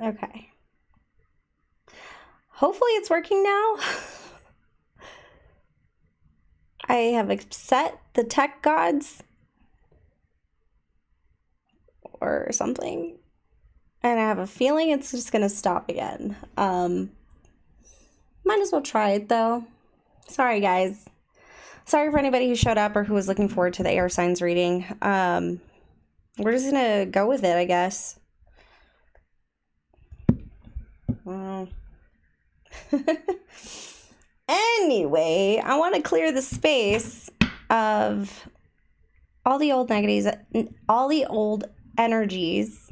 Okay. Hopefully it's working now. I have upset the tech gods or something. And I have a feeling it's just going to stop again. Might as well try it though. Sorry guys. Sorry for anybody who showed up or who was looking forward to the air signs reading. We're just going to go with it, I guess. Anyway, I want to clear the space of all the old negatives, all the old energies,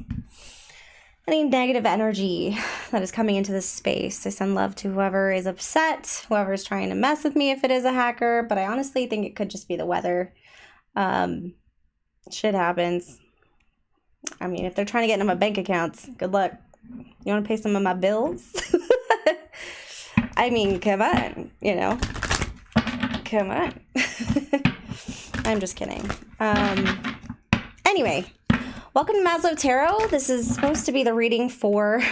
any negative energy that is coming into this space. I send love to whoever is upset, whoever is trying to mess with me if it is a hacker, but I honestly think it could just be the weather. Shit happens. I mean, if they're trying to get into my bank accounts, good luck. You want to pay some of my bills? I mean, come on, you know. Come on. I'm just kidding. Anyway, welcome to Maslow Tarot. This is supposed to be the reading for...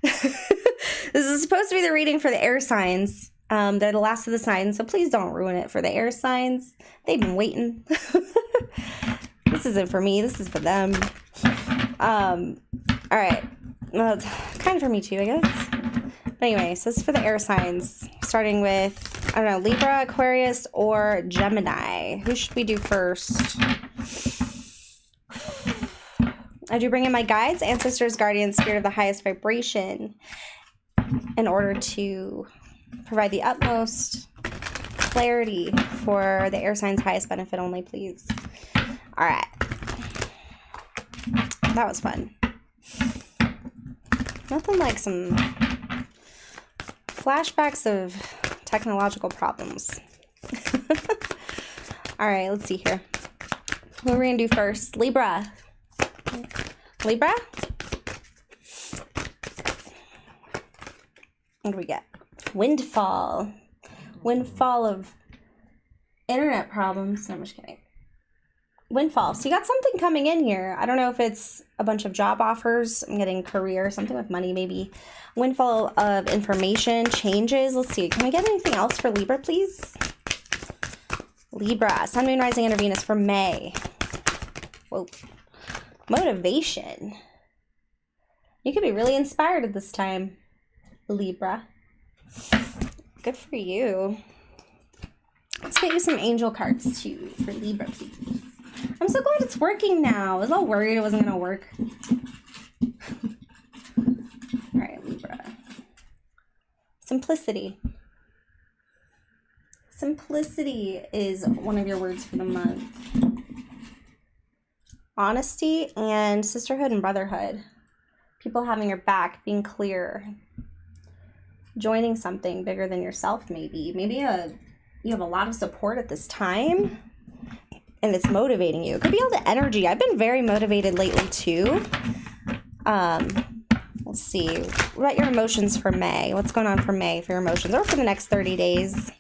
This is supposed to be the reading for the air signs. They're the last of the signs, so please don't ruin it for the air signs. They've been waiting. This isn't for me. This is for them. All right. Well, it's kind of for me too, I guess. But anyway, so this is for the air signs, starting with, I don't know, Libra, Aquarius, or Gemini. Who should we do first? I do bring in my guides, ancestors, guardians, spirit of the highest vibration in order to provide the utmost clarity for the air signs' highest benefit only, please. All right. That was fun. Nothing like some flashbacks of technological problems. All right, let's see here. What are we gonna do first? Libra. Libra? What do we get? Windfall. Windfall of internet problems. No, I'm just kidding. Windfall. So you got something coming in here. I don't know if it's a bunch of job offers. I'm getting career, something with money maybe. Windfall of information, changes. Let's see. Can I get anything else for Libra, please? Libra. Sun, Moon, Rising, and Venus for May. Whoa. Motivation. You could be really inspired at this time, Libra. Good for you. Let's get you some angel cards too for Libra, please. I'm so glad it's working now. I was all worried it wasn't going to work. All right, Libra. Simplicity. Simplicity is one of your words for the month. Honesty and sisterhood and brotherhood. People having your back, being clear. Joining something bigger than yourself, maybe. Maybe you have a lot of support at this time. And it's motivating you. It could be all the energy. I've been very motivated lately too. Let's see. What about your emotions for May? What's going on for May for your emotions? Or for the next 30 days?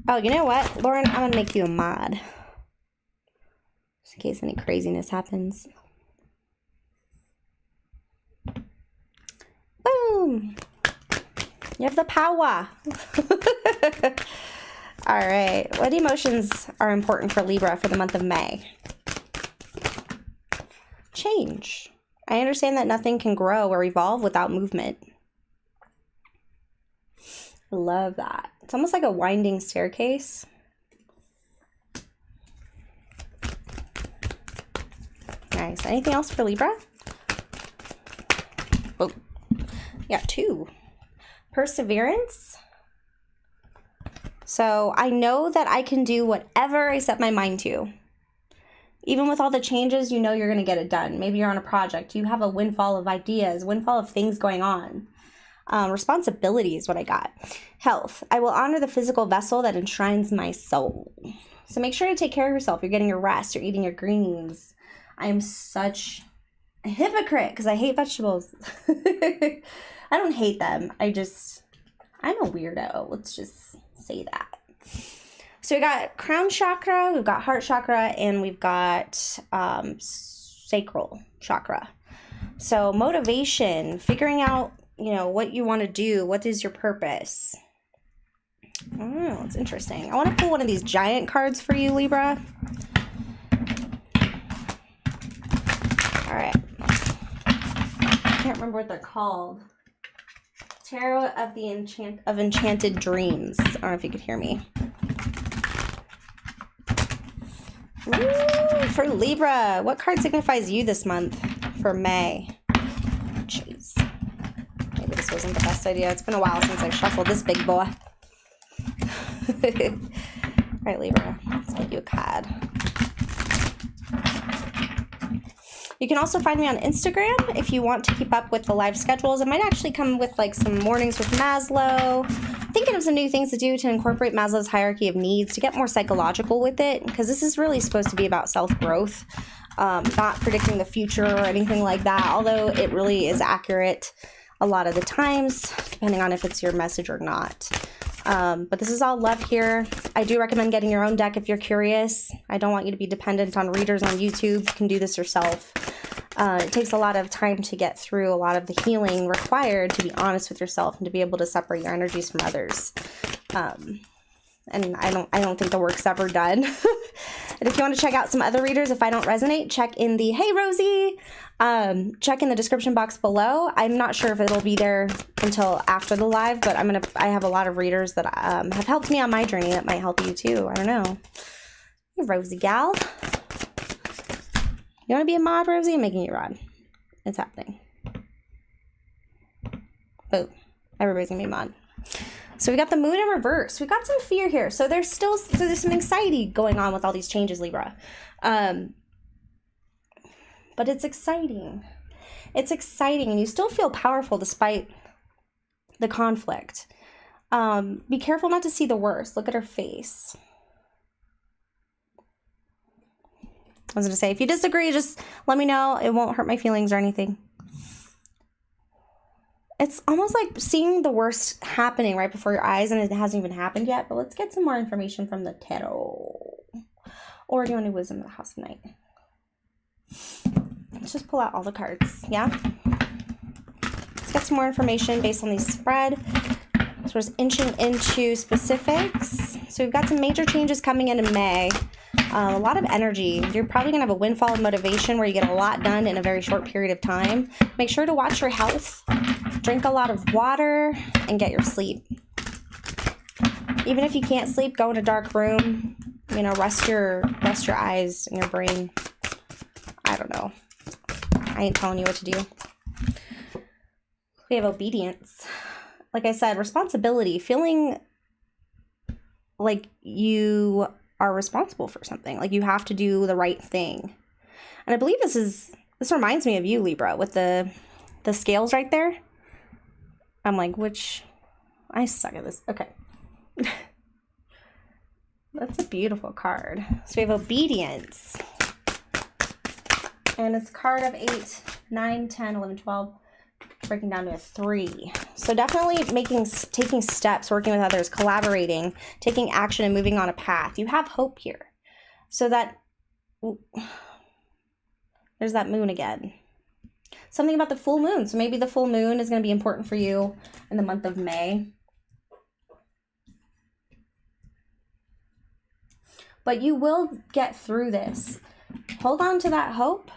Oh, you know what? Lauren, I'm going to make you a mod. Just in case any craziness happens. Boom. You have the power. All right, what emotions are important for Libra for the month of May? Change. I understand that nothing can grow or evolve without movement. I love that. It's almost like a winding staircase. Nice. Anything else for Libra? Oh, yeah, 2. Perseverance. So I know that I can do whatever I set my mind to. Even with all the changes, you know you're going to get it done. Maybe you're on a project. You have a windfall of ideas, windfall of things going on. Responsibility is what I got. Health. I will honor the physical vessel that enshrines my soul. So make sure to take care of yourself. You're getting your rest. You're eating your greens. I am such a hypocrite because I hate vegetables. I don't hate them. I'm a weirdo. Let's just say that. So we got crown chakra, we've got heart chakra, and we've got sacral chakra. So motivation, figuring out, you know, what you want to do. What is your purpose? Oh, it's interesting. I want to pull one of these giant cards for you, Libra. All right. I can't remember what they're called. Tarot of the Enchanted Dreams. I don't know if you could hear me. Ooh, for Libra, what card signifies you this month for May? Jeez. Maybe this wasn't the best idea. It's been a while since I shuffled this big boy. All right, Libra, let's get you a card. You can also find me on Instagram if you want to keep up with the live schedules. I might actually come with like some mornings with Maslow. Thinking of some new things to do to incorporate Maslow's hierarchy of needs, to get more psychological with it, because this is really supposed to be about self-growth, not predicting the future or anything like that, although it really is accurate a lot of the times, depending on if it's your message or not. But this is all love here. I do recommend getting your own deck if you're curious. I don't want you to be dependent on readers on YouTube. You can do this yourself. It takes a lot of time to get through a lot of the healing required to be honest with yourself and to be able to separate your energies from others. And I don't think the work's ever done. And if you want to check out some other readers, if I don't resonate, check in the Hey Rosie, check in the description box below. I'm not sure if it'll be there until after the live, but I have a lot of readers that have helped me on my journey that might help you too. I don't know. Hey, Rosie gal. You want to be a mod, Rosie? I'm making you rod. It's happening. Boom. Everybody's going to be a mod. So we got the moon in reverse. We got some fear here. So there's some anxiety going on with all these changes, Libra. But it's exciting. It's exciting. And you still feel powerful despite the conflict. Be careful not to see the worst. Look at her face. I was going to say, if you disagree, just let me know. It won't hurt my feelings or anything. It's almost like seeing the worst happening right before your eyes, and it hasn't even happened yet. But let's get some more information from the tarot. Or do you want to wisdom of the house of night? Let's just pull out all the cards, yeah? Let's get some more information based on these spread. So we're just inching into specifics. So we've got some major changes coming in May. A lot of energy. You're probably going to have a windfall of motivation where you get a lot done in a very short period of time. Make sure to watch your health. Drink a lot of water and get your sleep. Even if you can't sleep, go in a dark room. You know, rest your eyes and your brain. I don't know. I ain't telling you what to do. We have obedience. Like I said, responsibility. Feeling like you are responsible for something, like you have to do the right thing. And I believe this reminds me of you, Libra, with the scales right there. I'm like, I suck at this. Okay. That's a beautiful card. So we have obedience. And it's a card of 8, 9, 10, 11, 12, breaking down to a 3. So definitely taking steps, working with others, collaborating, taking action and moving on a path. You have hope here. So that, there's that moon again. Something about the full moon. So maybe the full moon is going to be important for you in the month of May. But you will get through this. Hold on to that hope.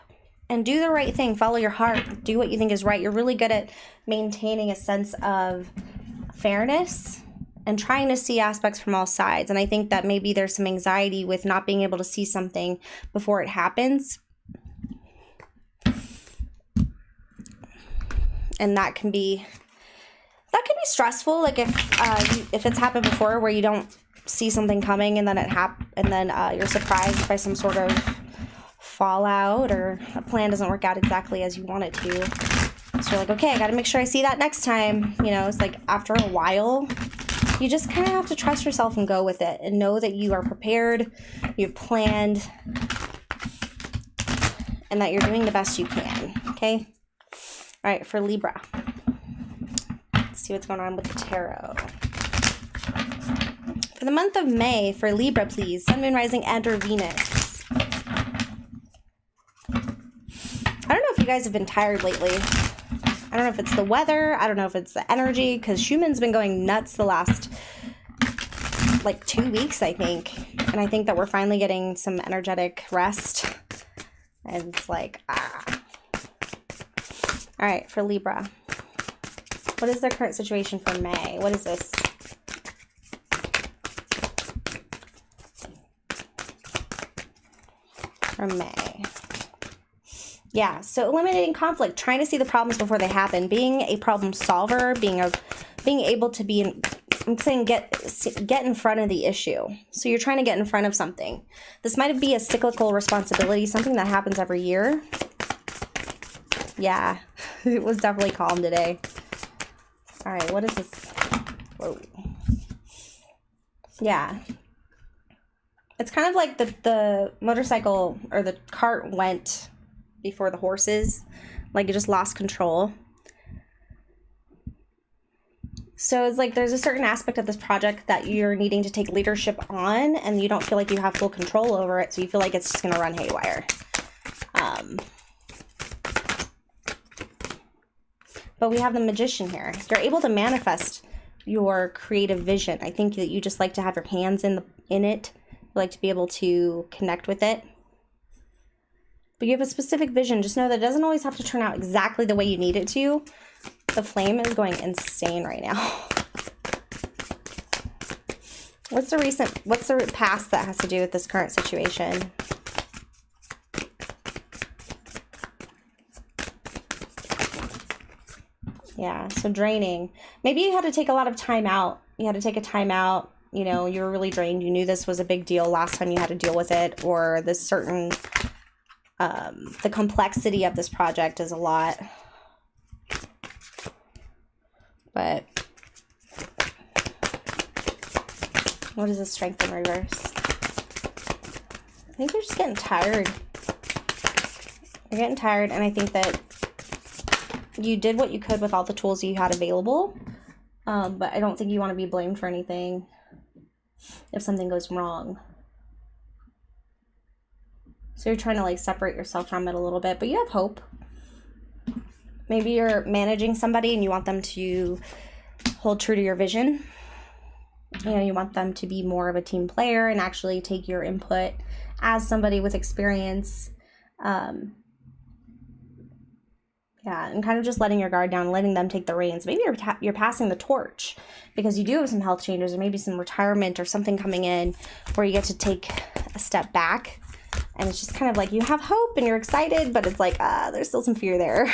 And do the right thing. Follow your heart. Do what you think is right. You're really good at maintaining a sense of fairness and trying to see aspects from all sides. And I think that maybe there's some anxiety with not being able to see something before it happens. And that can be stressful. Like if it's happened before where you don't see something coming and then you're surprised by some sort of fallout or a plan doesn't work out exactly as you want it to. So you're like, okay, I got to make sure I see that next time. You know, it's like after a while, you just kind of have to trust yourself and go with it and know that you are prepared, you've planned, and that you're doing the best you can, okay? All right, for Libra. Let's see what's going on with the tarot. For the month of May, for Libra, please, Sun, Moon, Rising, and or Venus. I don't know if you guys have been tired lately. I don't know if it's the weather. I don't know if it's the energy, because Schumann's been going nuts the last, like, 2 weeks, I think. And I think that we're finally getting some energetic rest. And it's like, ah. All right, for Libra. What is their current situation for May? What is this? For May. Yeah, so eliminating conflict, trying to see the problems before they happen, being a problem solver, being able to be, I'm saying get in front of the issue. So you're trying to get in front of something. This might be a cyclical responsibility, something that happens every year. Yeah, it was definitely calm today. All right, what is this? Whoa. Yeah. It's kind of like the motorcycle or the cart went before the horses, like it just lost control. So it's like there's a certain aspect of this project that you're needing to take leadership on, and you don't feel like you have full control over it, so you feel like it's just going to run haywire. But we have the Magician here. You're able to manifest your creative vision. I think that you just like to have your hands in it. You like to be able to connect with it. But you have a specific vision. Just know that it doesn't always have to turn out exactly the way you need it to. The flame is going insane right now. What's the past that has to do with this current situation? Yeah, so draining. Maybe you had to take a lot of time out. You had to take a time out. You know, you were really drained. You knew this was a big deal last time you had to deal with it, or this certain, the complexity of this project is a lot. But what is the Strength in reverse? I think you're just getting tired. You're getting tired, and I think that you did what you could with all the tools you had available, but I don't think you want to be blamed for anything if something goes wrong. So you're trying to like separate yourself from it a little bit, but you have hope. Maybe you're managing somebody and you want them to hold true to your vision. You know, you want them to be more of a team player and actually take your input as somebody with experience. Yeah, and kind of just letting your guard down, letting them take the reins. Maybe you're passing the torch because you do have some health changes, or maybe some retirement or something coming in where you get to take a step back. And it's just kind of like you have hope and you're excited, but it's like, there's still some fear there.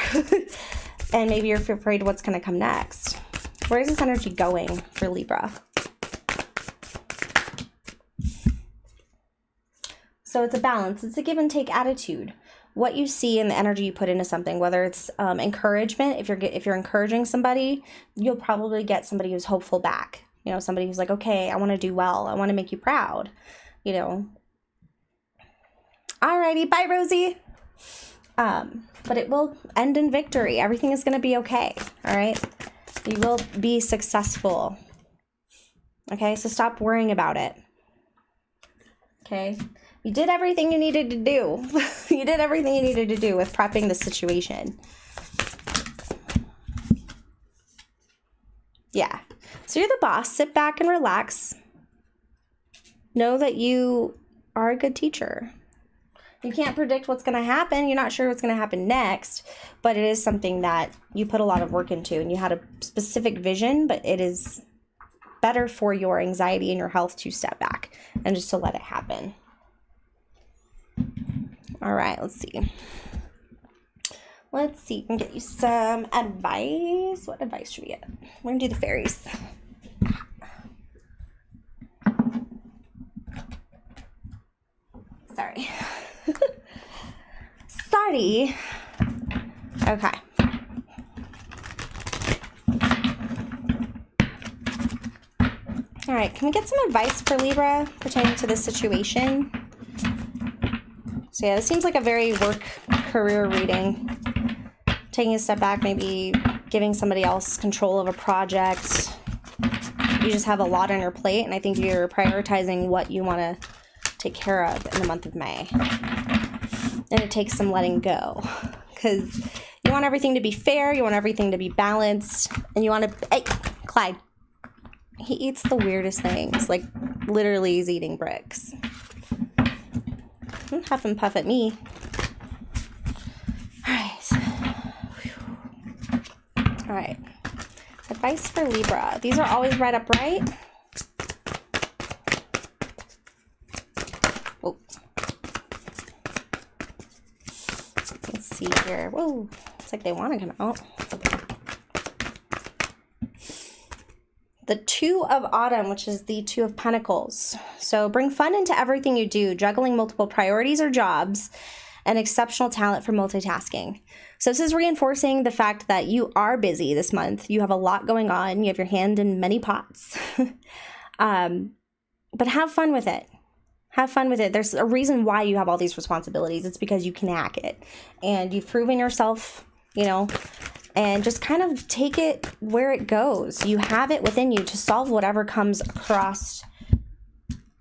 And maybe you're afraid of what's going to come next. Where is this energy going for Libra? So it's a balance. It's a give and take attitude. What you see and the energy you put into something, whether it's encouragement, if you're encouraging somebody, you'll probably get somebody who's hopeful back. You know, somebody who's like, okay, I want to do well. I want to make you proud. You know. Alrighty, bye, Rosie. But it will end in victory. Everything is going to be okay. All right. You will be successful. Okay, so stop worrying about it. Okay. You did everything you needed to do. You did everything you needed to do with prepping the situation. Yeah. So you're the boss. Sit back and relax. Know that you are a good teacher. You can't predict what's going to happen. You're not sure what's going to happen next, but it is something that you put a lot of work into, and you had a specific vision, but it is better for your anxiety and your health to step back and just to let it happen. All right, let's see. Let's see, I can get you some advice. What advice should we get? We're going to do the fairies. Sorry. Sorry. Okay. All right, can we get some advice for Libra pertaining to this situation? So yeah, this seems like a very work career reading. Taking a step back, maybe giving somebody else control of a project. You just have a lot on your plate, and I think you're prioritizing what you want to take care of in the month of May. And it takes some letting go, because you want everything to be fair, you want everything to be balanced, and you want to, hey, Clyde, he eats the weirdest things, like literally he's eating bricks. Don't huff and puff at me. All right. Advice for Libra. These are always right up right. Oh. Let's see here. Whoa. It's like they want to come out. The Two of Autumn, which is the Two of Pentacles. So bring fun into everything you do, juggling multiple priorities or jobs, and exceptional talent for multitasking. So this is reinforcing the fact that you are busy this month. You have a lot going on. You have your hand in many pots. But have fun with it. Have fun with it. There's a reason why you have all these responsibilities. It's because you can hack it. And you've proven yourself, you know, and just kind of take it where it goes. You have it within you to solve whatever comes across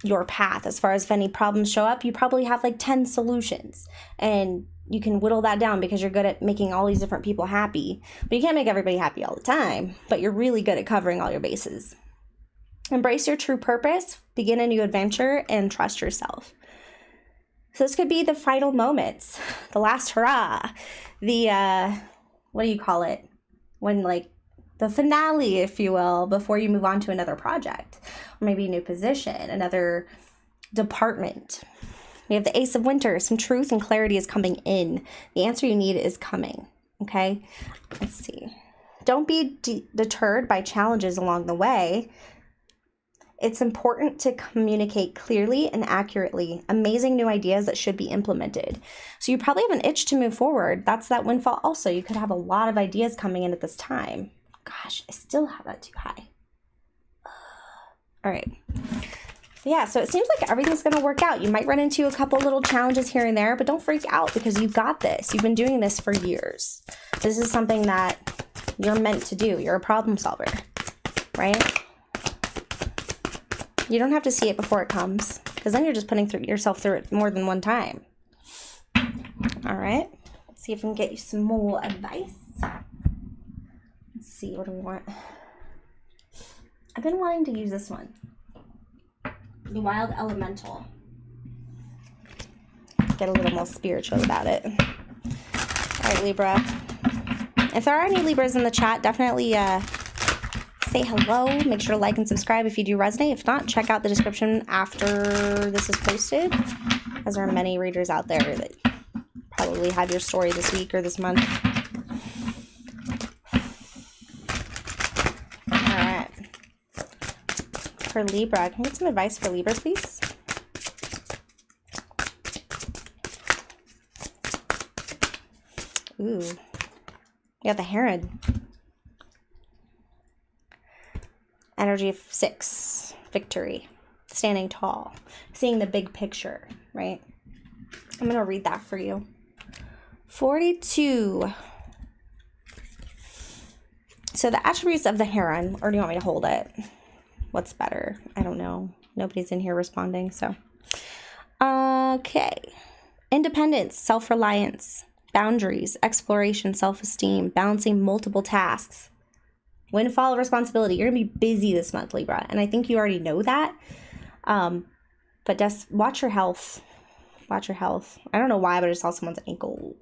your path. As far as if any problems show up, you probably have like 10 solutions, and you can whittle that down because you're good at making all these different people happy. But you can't make everybody happy all the time, but you're really good at covering all your bases. Embrace your true purpose, begin a new adventure, and trust yourself. So this could be the final moments, the last hurrah, the what do you call it? When, like, the finale, if you will, before you move on to another project, or maybe a new position, another department. We have the Ace of Winter. Some truth and clarity is coming in. The answer you need is coming, okay? Let's see. Don't be deterred by challenges along the way. It's important to communicate clearly and accurately, amazing new ideas that should be implemented. So you probably have an itch to move forward. That's that windfall also. You could have a lot of ideas coming in at this time. Gosh, I still have that too high. All right. Yeah, so it seems like everything's going to work out. You might run into a couple little challenges here and there, but don't freak out because you've got this. You've been doing this for years. This is something that you're meant to do. You're a problem solver, right? You don't have to see it before it comes, because then you're just putting yourself through it more than one time. All right. Let's see if we can get you some more advice. Let's see. What do we want? I've been wanting to use this one. The Wild Elemental. Get a little more spiritual about it. All right, Libra. If there are any Libras in the chat, definitely say hello. Make sure to like and subscribe if you do resonate. If not, check out the description after this is posted, as there are many readers out there that probably have your story this week or this month. All right. For Libra, can I get some advice for Libra, please? Ooh. You got the Heron. Energy of 6, victory, standing tall, seeing the big picture, right? I'm going to read that for you. 42. So the attributes of the Heron, or do you want me to hold it? What's better? I don't know. Nobody's in here responding, so. Okay. Independence, self-reliance, boundaries, exploration, self-esteem, balancing multiple tasks. Windfall of responsibility. You're going to be busy this month, Libra. And I think you already know that. But just watch your health. Watch your health. I don't know why, but I just saw someone's ankle.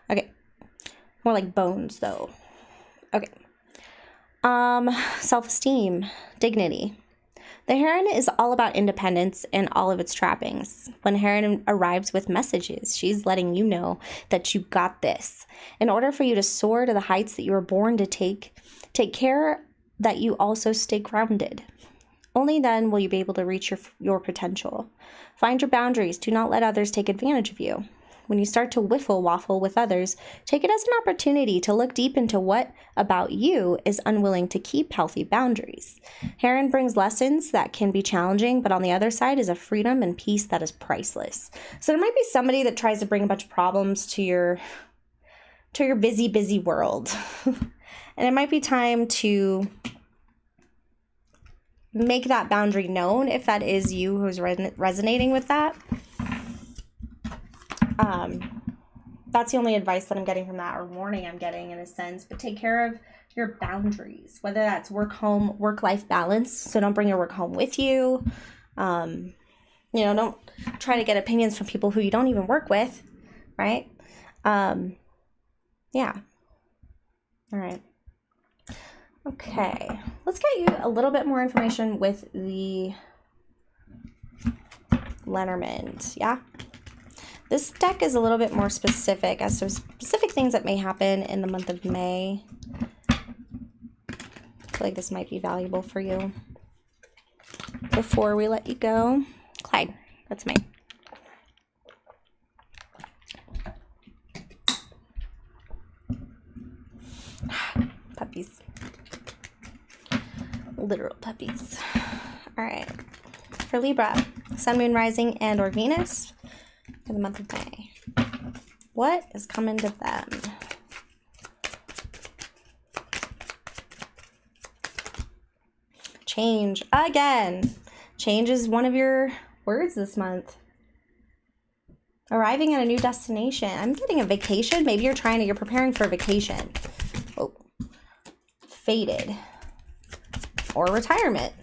Okay. More like bones, though. Okay. Self-esteem. Dignity. The Heron is all about independence and all of its trappings. When Heron arrives with messages, she's letting you know that you got this. In order for you to soar to the heights that you were born to take care that you also stay grounded. Only then will you be able to reach your potential. Find your boundaries. Do not let others take advantage of you. When you start to whiffle waffle with others, take it as an opportunity to look deep into what about you is unwilling to keep healthy boundaries. Heron brings lessons that can be challenging, but on the other side is a freedom and peace that is priceless. So there might be somebody that tries to bring a bunch of problems to your busy world. And it might be time to make that boundary known if that is you who's resonating with that. That's the only advice that I'm getting from that, or warning I'm getting in a sense. But take care of your boundaries, whether that's work-home, work-life balance. So don't bring your work home with you. You know, don't try to get opinions from people who you don't even work with, right? Yeah. All right. Okay. Let's get you a little bit more information with the Lenormand. Yeah. This deck is a little bit more specific as to specific things that may happen in the month of May. I feel like this might be valuable for you. Before we let you go, Clyde, that's me. Puppies. Literal puppies. All right. For Libra, Sun, Moon, Rising, and or Venus for the month of May. What is coming to them? Change again. Change is one of your words this month. Arriving at a new destination. I'm getting a vacation. Maybe you're preparing for a vacation. Oh. Faded. Or retirement.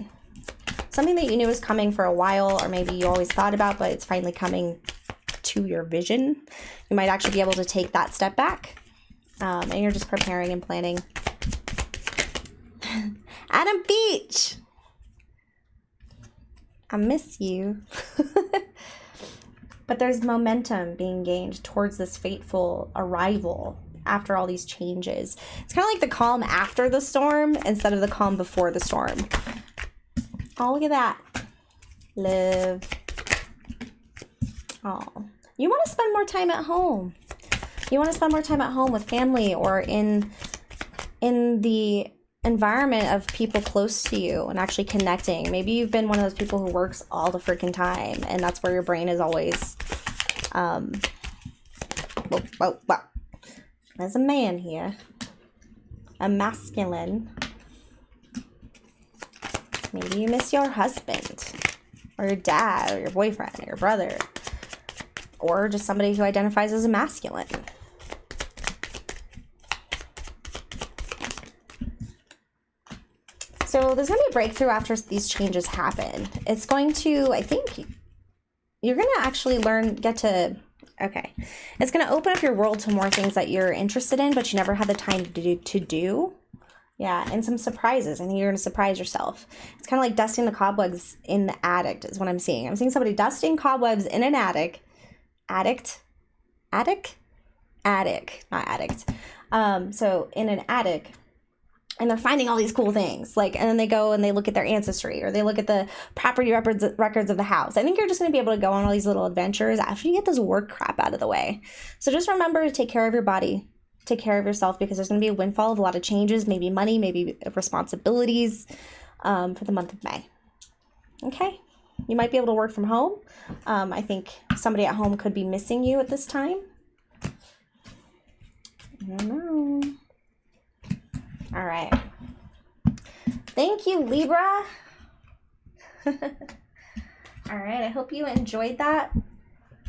Something that you knew was coming for a while, or maybe you always thought about, but it's finally coming to your vision. You might actually be able to take that step back. And you're just preparing and planning. Adam Beach! I miss you. But there's momentum being gained towards this fateful arrival after all these changes. It's kind of like the calm after the storm instead of the calm before the storm. Oh, look at that. Love. Oh, you want to spend more time at home. You want to spend more time at home with family, or in the environment of people close to you and actually connecting. Maybe you've been one of those people who works all the freaking time, and that's where your brain is always there's a man here, a masculine. Maybe you miss your husband or your dad or your boyfriend or your brother, or just somebody who identifies as a masculine. So there's going to be a breakthrough after these changes happen. It's going to, I think, you're going to actually it's going to open up your world to more things that you're interested in, but you never had the time to do. Yeah, and some surprises. I think you're going to surprise yourself. It's kind of like dusting the cobwebs in the attic is what I'm seeing. I'm seeing somebody dusting cobwebs in an attic. So in an attic. And they're finding all these cool things, and then they go and they look at their ancestry, or they look at the property records of the house. I think you're just going to be able to go on all these little adventures after you get this work crap out of the way. So just remember to take care of your body, take care of yourself, because there's going to be a windfall of a lot of changes, maybe money, maybe responsibilities for the month of May. Okay? You might be able to work from home. I think somebody at home could be missing you at this time. I don't know. All right. Thank you, Libra. All right. I hope you enjoyed that.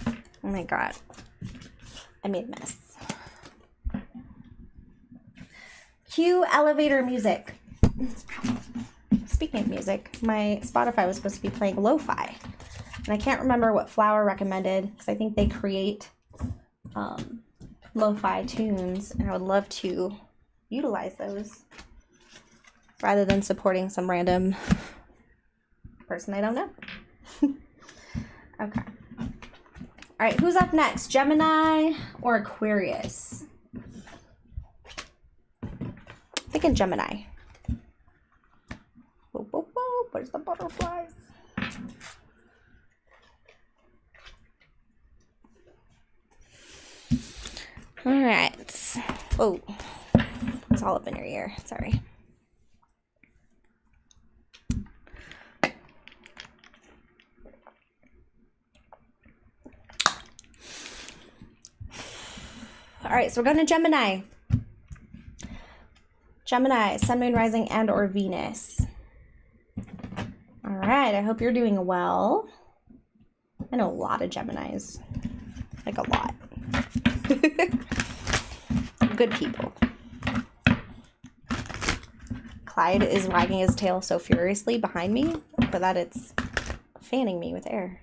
Oh my God. I made a mess. Cue elevator music. Speaking of music, my Spotify was supposed to be playing lo-fi. And I can't remember what Flower recommended, because I think they create lo-fi tunes. And I would love to utilize those rather than supporting some random person I don't know. Okay. All right, who's up next? Gemini or Aquarius? I'm thinking Gemini. Whoa, whoa, whoa. Where's the butterflies? All right. Whoa. It's all up in your ear. Sorry. All right, so we're going to Gemini. Gemini, Sun, Moon, Rising, and or Venus. All right, I hope you're doing well. I know a lot of Geminis. Like a lot. Good people. Clyde is wagging his tail so furiously behind me, but that it's fanning me with air.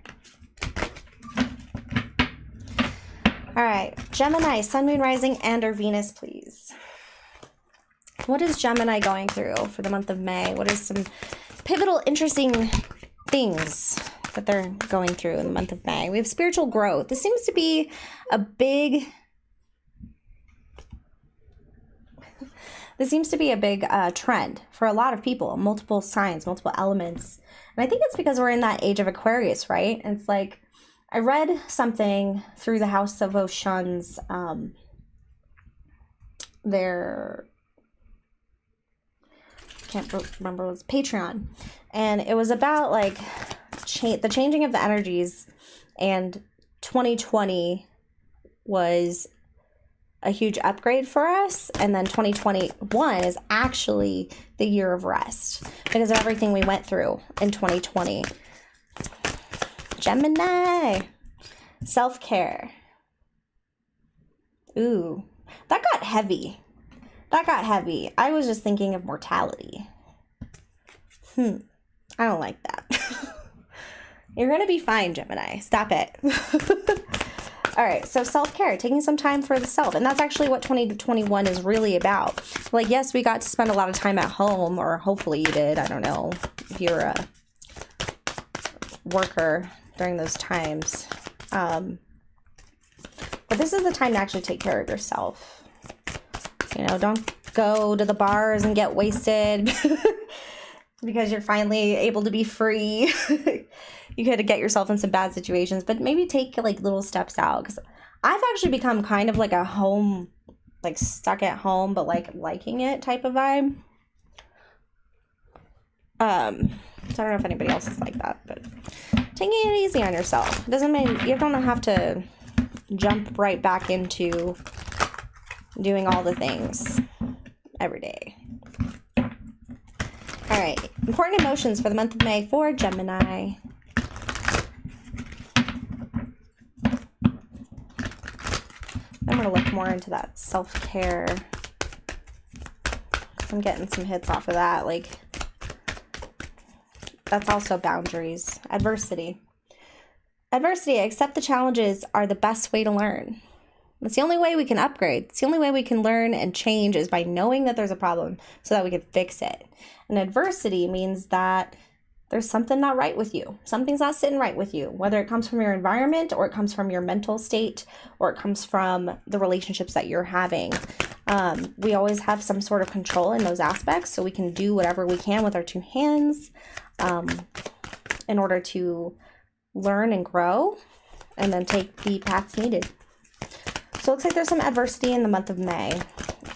All right, Gemini, Sun, Moon, Rising, and or Venus, please. What is Gemini going through for the month of May? What is some pivotal, interesting things that they're going through in the month of May? We have spiritual growth. This seems to be a big... This seems to be a big trend for a lot of people, multiple signs, multiple elements. And I think it's because we're in that age of Aquarius, right? And it's like, I read something through the House of Oshun's, their, can't remember, it was Patreon. And it was about like the changing of the energies, and 2020 was a huge upgrade for us, and then 2021 is actually the year of rest because of everything we went through in 2020. Gemini, self-care. Ooh, that got heavy. That got heavy. I was just thinking of mortality. I don't like that. You're gonna be fine, Gemini. Stop it. All right, so self-care, taking some time for the self. And that's actually what 2021 is really about. Like, yes, we got to spend a lot of time at home, or hopefully you did. I don't know if you're a worker during those times. But this is the time to actually take care of yourself. You know, don't go to the bars and get wasted because you're finally able to be free. You could get yourself in some bad situations, but maybe take like little steps out. Because I've actually become kind of like a home, like stuck at home, but like liking it type of vibe. So I don't know if anybody else is like that, but taking it easy on yourself. Doesn't mean you don't have to jump right back into doing all the things every day. All right, important emotions for the month of May for Gemini. I'm going to look more into that self-care. I'm getting some hits off of that. Like, that's also boundaries. Adversity. Adversity, accept the challenges are the best way to learn. It's the only way we can upgrade. It's the only way we can learn and change is by knowing that there's a problem so that we can fix it. And adversity means that there's something not right with you. Something's not sitting right with you, whether it comes from your environment or it comes from your mental state or it comes from the relationships that you're having. We always have some sort of control in those aspects, so we can do whatever we can with our two hands in order to learn and grow and then take the paths needed. So it looks like there's some adversity in the month of May.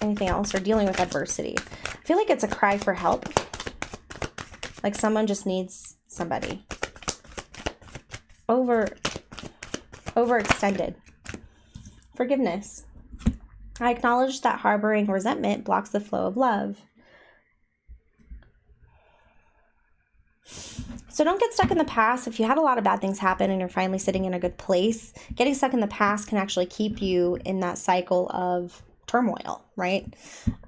Anything else? Or dealing with adversity. I feel like it's a cry for help. Like someone just needs somebody. Overextended. Forgiveness. I acknowledge that harboring resentment blocks the flow of love. So don't get stuck in the past. If you had a lot of bad things happen and you're finally sitting in a good place, getting stuck in the past can actually keep you in that cycle of turmoil, right?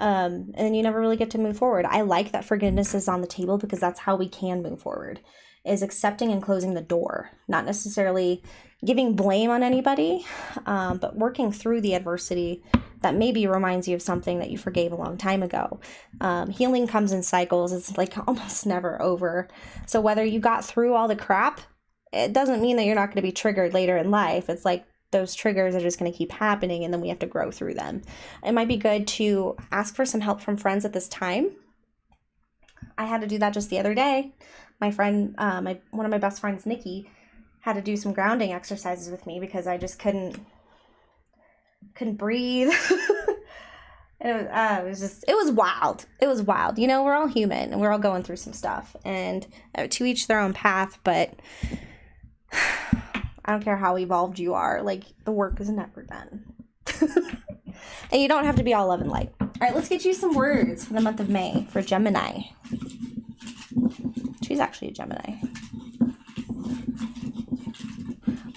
And then you never really get to move forward. I like that forgiveness is on the table because that's how we can move forward, is accepting and closing the door, not necessarily giving blame on anybody, but working through the adversity that maybe reminds you of something that you forgave a long time ago. Healing comes in cycles. It's like almost never over. So whether you got through all the crap, it doesn't mean that you're not going to be triggered later in life. It's like those triggers are just going to keep happening and then we have to grow through them. It might be good to ask for some help from friends at this time. I had to do that just the other day. My friend, one of my best friends, Nikki, had to do some grounding exercises with me because I just couldn't breathe. It was wild. It was wild. You know, we're all human and we're all going through some stuff, and to each their own path, but I don't care how evolved you are, like, the work is never done. And you don't have to be all love and light. All right, let's get you some words for the month of May for Gemini. She's actually a Gemini.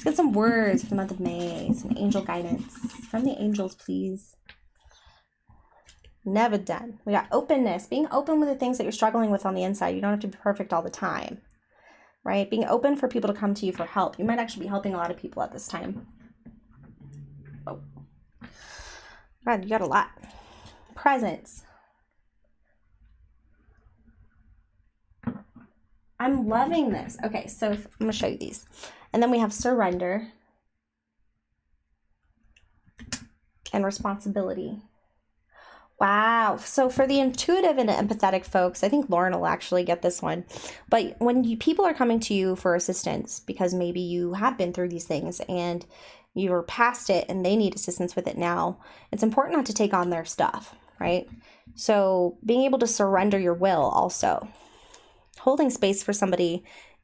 Let's get some words for the month of May. Some angel guidance from the angels, please. Never done. We got openness. Being open with the things that you're struggling with on the inside. You don't have to be perfect all the time, right? Being open for people to come to you for help. You might actually be helping a lot of people at this time. Oh. God, you got a lot. Presence. I'm loving this. Okay, so I'm going to show you these. And then we have surrender and responsibility. Wow. So for the intuitive and empathetic folks, I think Lauren will actually get this one. But when people are coming to you for assistance, because maybe you have been through these things and you're past it and they need assistance with it now, it's important not to take on their stuff, right? So being able to surrender your will also. Holding space for somebody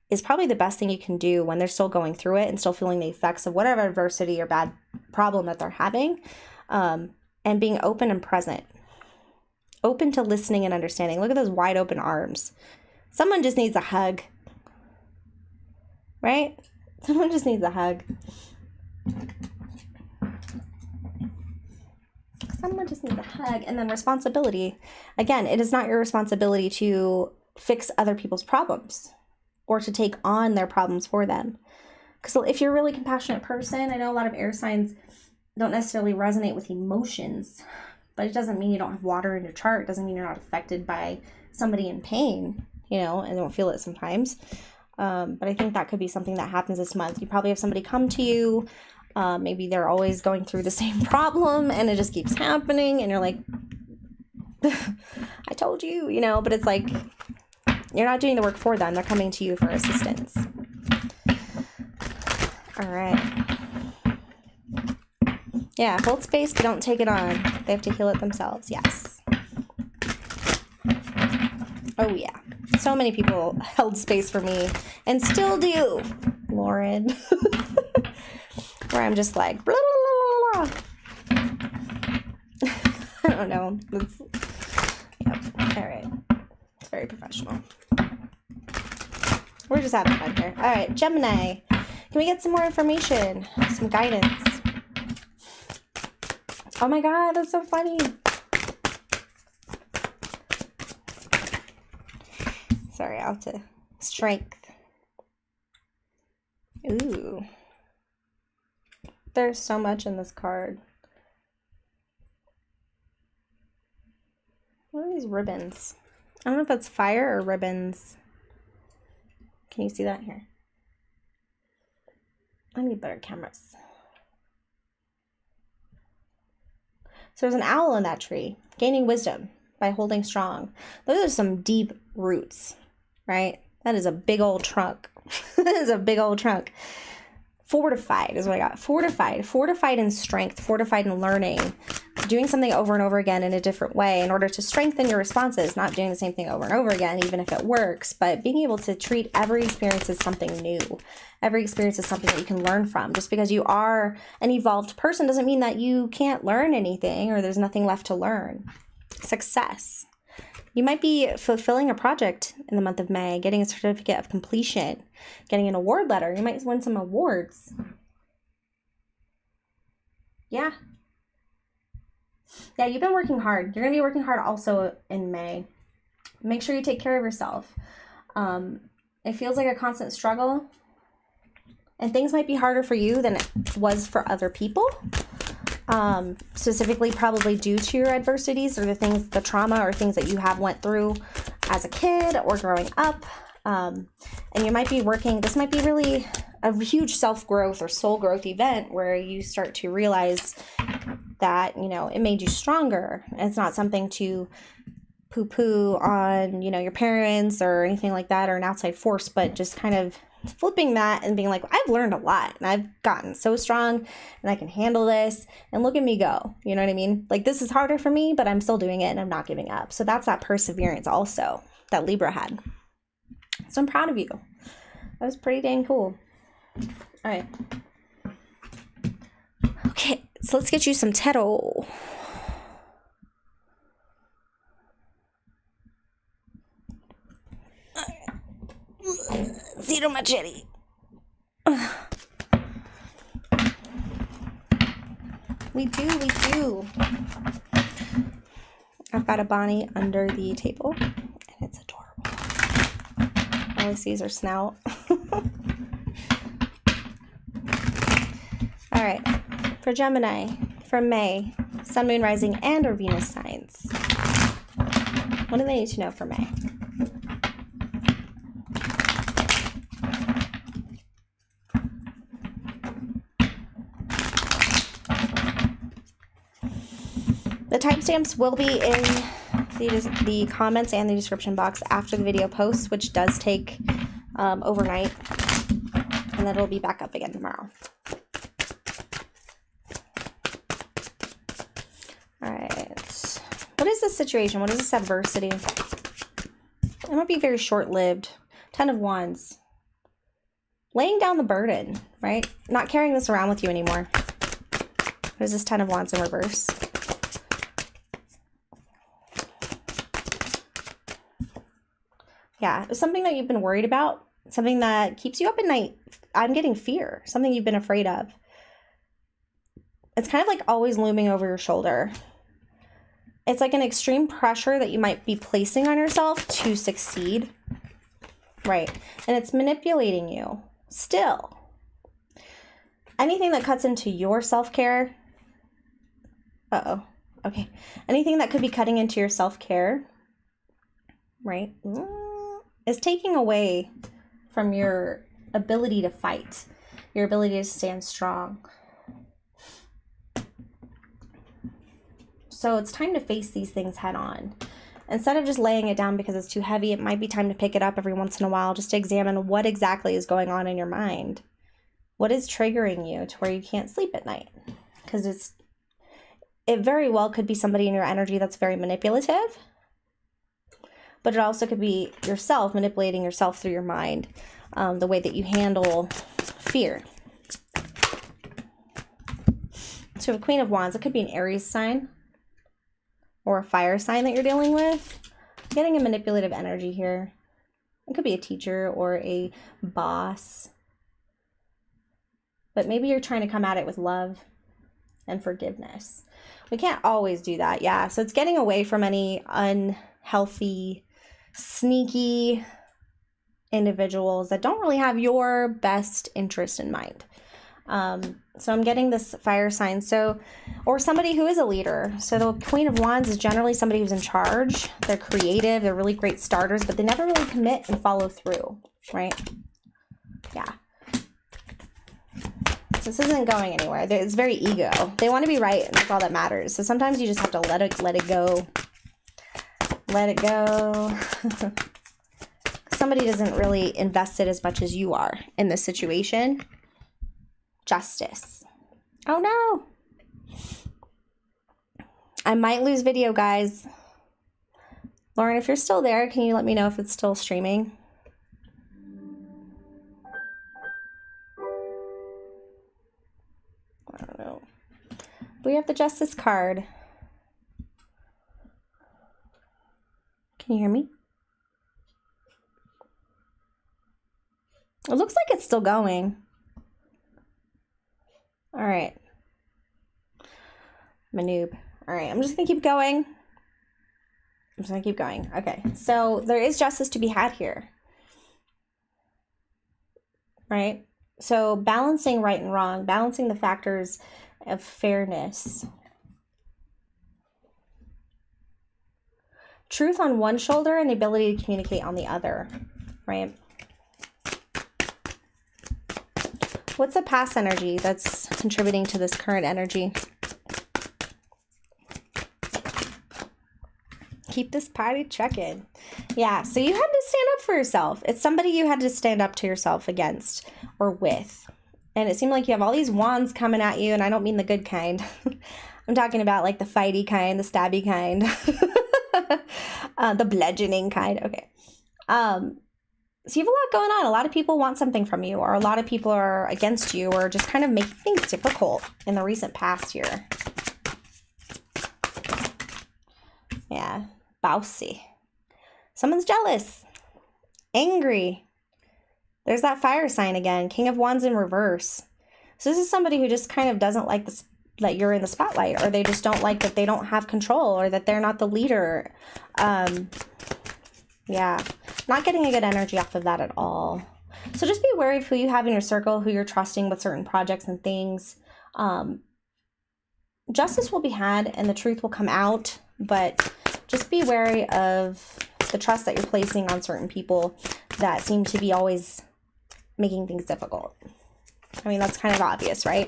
is probably the best thing you can do when they're still going through it and still feeling the effects of whatever adversity or bad problem that they're having, and being open and present. Open to listening and understanding. Look at those wide open arms. Someone just needs a hug, right? Someone just needs a hug. Someone just needs a hug. And then responsibility. Again, it is not your responsibility to fix other people's problems or to take on their problems for them. Because if you're a really compassionate person, I know a lot of air signs don't necessarily resonate with emotions, but it doesn't mean you don't have water in your chart. It doesn't mean you're not affected by somebody in pain, you know, and don't feel it sometimes. But I think that could be something that happens this month. You probably have somebody come to you. Maybe they're always going through the same problem and it just keeps happening. And you're like, I told you, you know, but it's like, you're not doing the work for them. They're coming to you for assistance. All right. Yeah, hold space, but don't take it on. They have to heal it themselves. Yes. Oh, yeah. So many people held space for me and still do, Lauren. Where I'm just like, blah, blah, blah, blah. I don't know. Yep. All right. It's very professional. We're just having fun here. All right, Gemini. Can we get some more information? Some guidance? Oh my God, that's so funny. Sorry, I'll have to. Strength. Ooh. There's so much in this card. What are these ribbons? I don't know if that's fire or ribbons. Can you see that here? I need better cameras. So there's an owl in that tree, gaining wisdom by holding strong. Those are some deep roots, right? That is a big old trunk. That is a big old trunk. Fortified is what I got. Fortified in strength, fortified in learning, doing something over and over again in a different way in order to strengthen your responses, not doing the same thing over and over again, even if it works, but being able to treat every experience as something new. Every experience is something that you can learn from. Just because you are an evolved person doesn't mean that you can't learn anything or there's nothing left to learn. Success. You might be fulfilling a project in the month of May, getting a certificate of completion, getting an award letter. You might win some awards. Yeah. Yeah, you've been working hard. You're going to be working hard also in May. Make sure you take care of yourself. It feels like a constant struggle. And things might be harder for you than it was for other people. Specifically probably due to your adversities or the trauma or things that you have went through as a kid or growing up. And you might be this might be really a huge self-growth or soul growth event where you start to realize that, you know, it made you stronger. And it's not something to poo-poo on, you know, your parents or anything like that or an outside force, but just kind of flipping that and being like, I've learned a lot and I've gotten so strong and I can handle this and look at me go. You know what I mean? Like, this is harder for me, but I'm still doing it and I'm not giving up. So that's that perseverance also that Libra had. So I'm proud of you. That was pretty dang cool. All right. Okay, so let's get you some tarot. Zero machete. We do. I've got a Bonnie under the table, and it's adorable. All I see is her snout. All right, for Gemini, for May, Sun, Moon, Rising, and or Venus signs. What do they need to know for May? The timestamps will be in the comments and the description box after the video posts, which does take overnight, and then it'll be back up again tomorrow. All right. What is this situation? What is this adversity? It might be very short-lived. 10 of Wands. Laying down the burden, right? Not carrying this around with you anymore. What is this 10 of Wands in reverse? Yeah, it's something that you've been worried about, something that keeps you up at night. I'm getting fear, something you've been afraid of. It's kind of like always looming over your shoulder. It's like an extreme pressure that you might be placing on yourself to succeed, right? And it's manipulating you still. Anything that cuts into your self-care, okay. Anything that could be cutting into your self-care, right? Is taking away from your ability to fight, your ability to stand strong. So it's time to face these things head on. Instead of just laying it down because it's too heavy, it might be time to pick it up every once in a while just to examine what exactly is going on in your mind. What is triggering you to where you can't sleep at night? Because it very well could be somebody in your energy that's very manipulative. But it also could be yourself manipulating yourself through your mind, the way that you handle fear. So a Queen of Wands, it could be an Aries sign or a fire sign that you're dealing with. I'm getting a manipulative energy here. It could be a teacher or a boss. But maybe you're trying to come at it with love and forgiveness. We can't always do that, yeah. So it's getting away from any unhealthy, sneaky individuals that don't really have your best interest in mind. So I'm getting this fire sign, or somebody who is a leader. So the Queen of Wands is generally somebody who's in charge. They're creative, they're really great starters, but they never really commit and follow through, right? Yeah. This isn't going anywhere. It's very ego. They want to be right, and that's all that matters. So sometimes you just have to let it go. Let it go. Somebody doesn't really invest it as much as you are in this situation. Justice. Oh no. I might lose video, guys. Lauren, if you're still there, can you let me know if it's still streaming? I don't know. We have the Justice card. Can you hear me? It looks like it's still going. All right. I'm a noob. All right, I'm just going to keep going. I'm just going to keep going. Okay, so there is justice to be had here. Right? So balancing right and wrong, balancing the factors of fairness. Truth on one shoulder and the ability to communicate on the other, right? What's the past energy that's contributing to this current energy? Keep this party checking. Yeah, so you had to stand up for yourself. It's somebody you had to stand up to yourself against or with. And it seemed like you have all these wands coming at you, and I don't mean the good kind. I'm talking about like the fighty kind, the stabby kind. The bludgeoning kind. Okay. So you have a lot going on. A lot of people want something from you, or a lot of people are against you, or just kind of making things difficult in the recent past here. Yeah. Bousy. Someone's jealous. Angry. There's that fire sign again. King of Wands in reverse. So this is somebody who just kind of doesn't like this, that you're in the spotlight, or they just don't like that they don't have control, or that they're not the leader. Yeah, not getting a good energy off of that at all. So just be wary of who you have in your circle, who you're trusting with certain projects and things. Justice will be had and the truth will come out, but just be wary of the trust that you're placing on certain people that seem to be always making things difficult. I mean, that's kind of obvious, right?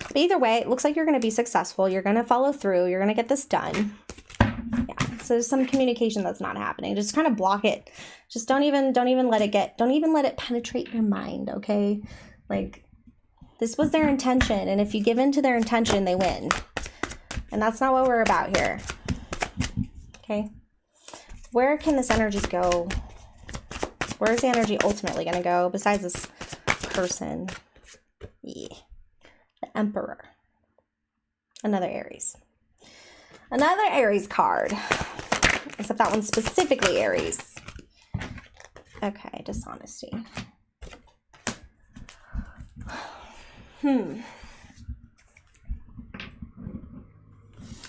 But either way, it looks like you're going to be successful. You're going to follow through. You're going to get this done. Yeah. So there's some communication that's not happening. Just kind of block it. Just don't even let it penetrate your mind. Okay. Like, this was their intention. And if you give in to their intention, they win. And that's not what we're about here. Okay. Where can this energy go? Where is the energy ultimately going to go besides this person? Yeah. The Emperor. Another Aries. Another Aries card. Except that one's specifically Aries. Okay, dishonesty.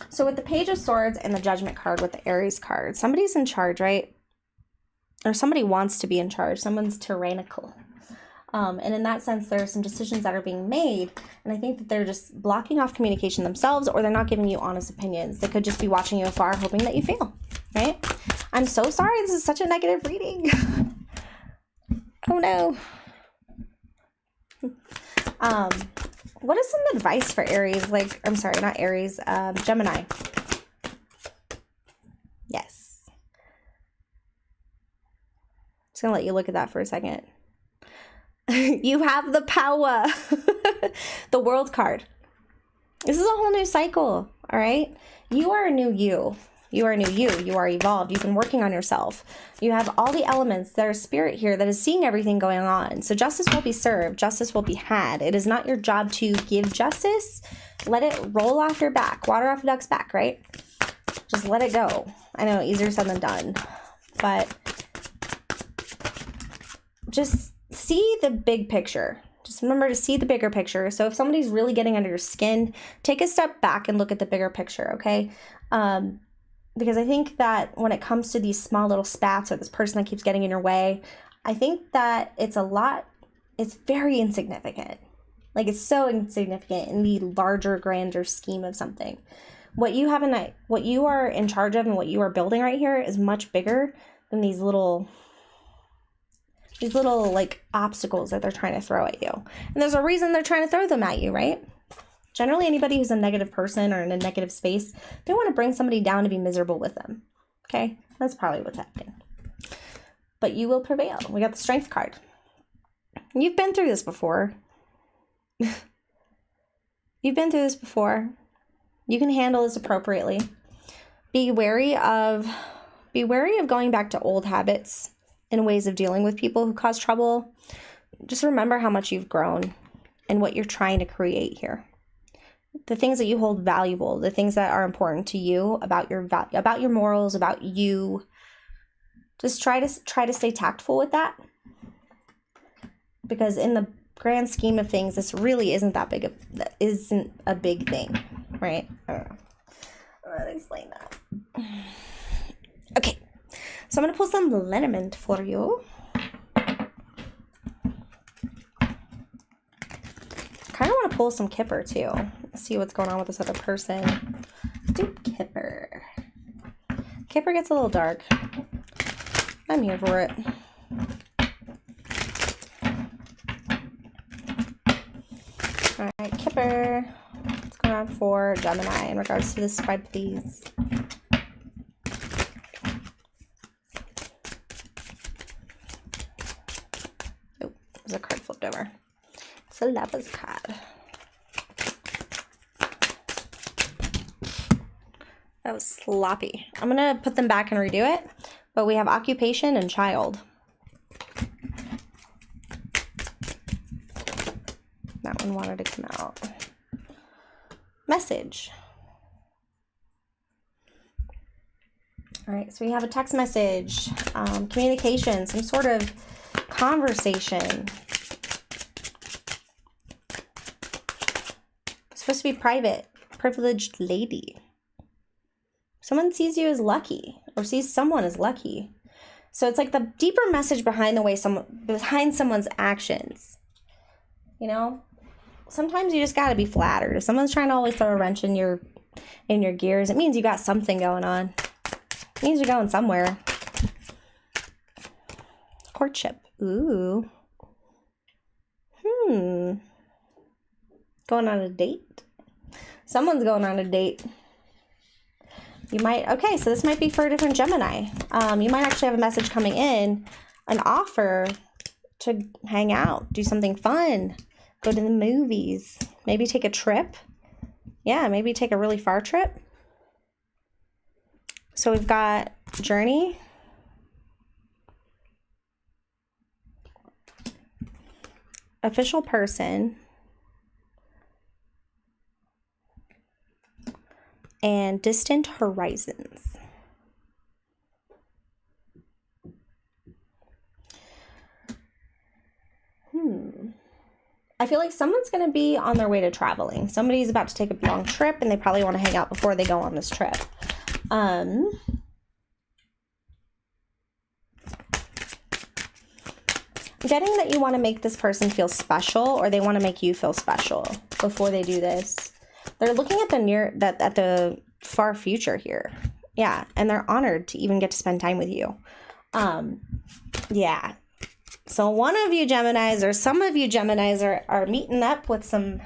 So with the Page of Swords and the Judgment card with the Aries card, somebody's in charge, right? Or somebody wants to be in charge. Someone's tyrannical. And in that sense, there are some decisions that are being made. And I think that they're just blocking off communication themselves, or they're not giving you honest opinions. They could just be watching you afar, hoping that you fail, right? I'm so sorry. This is such a negative reading. Oh, no. What is some advice for Aries? Like, I'm sorry, not Aries, Gemini. Yes. Just gonna let you look at that for a second. You have the power. The World card. This is a whole new cycle, all right? You are a new you. You are a new you. You are evolved. You've been working on yourself. You have all the elements. There's spirit here that is seeing everything going on. So justice will be served. Justice will be had. It is not your job to give justice. Let it roll off your back. Water off a duck's back, right? Just let it go. I know, easier said than done. But just see the big picture. Just remember to see the bigger picture. So if somebody's really getting under your skin, take a step back and look at the bigger picture, okay? Because I think that when it comes to these small little spats or this person that keeps getting in your way, I think that it's very insignificant. Like, it's so insignificant in the larger, grander scheme of something. What you are in charge of and what you are building right here is much bigger than these little like obstacles that they're trying to throw at you. And there's a reason they're trying to throw them at you, right? Generally, anybody who's a negative person or in a negative space, they want to bring somebody down to be miserable with them. Okay? That's probably what's happening. But you will prevail. We got the Strength card. You've been through this before. You've been through this before. You can handle this appropriately. Be wary of going back to old habits and ways of dealing with people who cause trouble. Just remember how much you've grown and what you're trying to create here. The things that you hold valuable, the things that are important to you, about your morals, about you. Just try to stay tactful with that. Because in the grand scheme of things, this really isn't a big thing, right? I don't know. I'm gonna explain that. Okay. So I'm going to pull some liniment for you. Kind of want to pull some Kipper too. See what's going on with this other person. Do Kipper. Kipper gets a little dark. I'm here for it. Alright, Kipper. What's going on for Gemini in regards to this spread, please? A card flipped over. It's a Lover's card. That was sloppy. I'm gonna put them back and redo it, but we have occupation and child. That one wanted to come out. Message. All right, so we have a text message, communication, some sort of conversation. It's supposed to be private. privileged lady. Someone sees you as lucky, or sees someone as lucky. So it's like the deeper message behind someone's actions. You know, sometimes you just got to be flattered. If someone's trying to always throw a wrench in your gears, it means you got something going on. It means you're going somewhere. Courtship. Ooh. Going on a date? Someone's going on a date. You might, okay, so this might be for a different Gemini. You might actually have a message coming in, an offer to hang out, do something fun, go to the movies, maybe take a trip. Yeah, maybe take a really far trip. So we've got journey, official person, and distant horizons. I feel like someone's going to be on their way to traveling. Somebody's about to take a long trip and they probably want to hang out before they go on this trip. I'm getting that you want to make this person feel special, or they want to make you feel special before they do this. They're looking at the far future here. Yeah, and they're honored to even get to spend time with you. Yeah. So one of you Geminis, or some of you Geminis are meeting up with some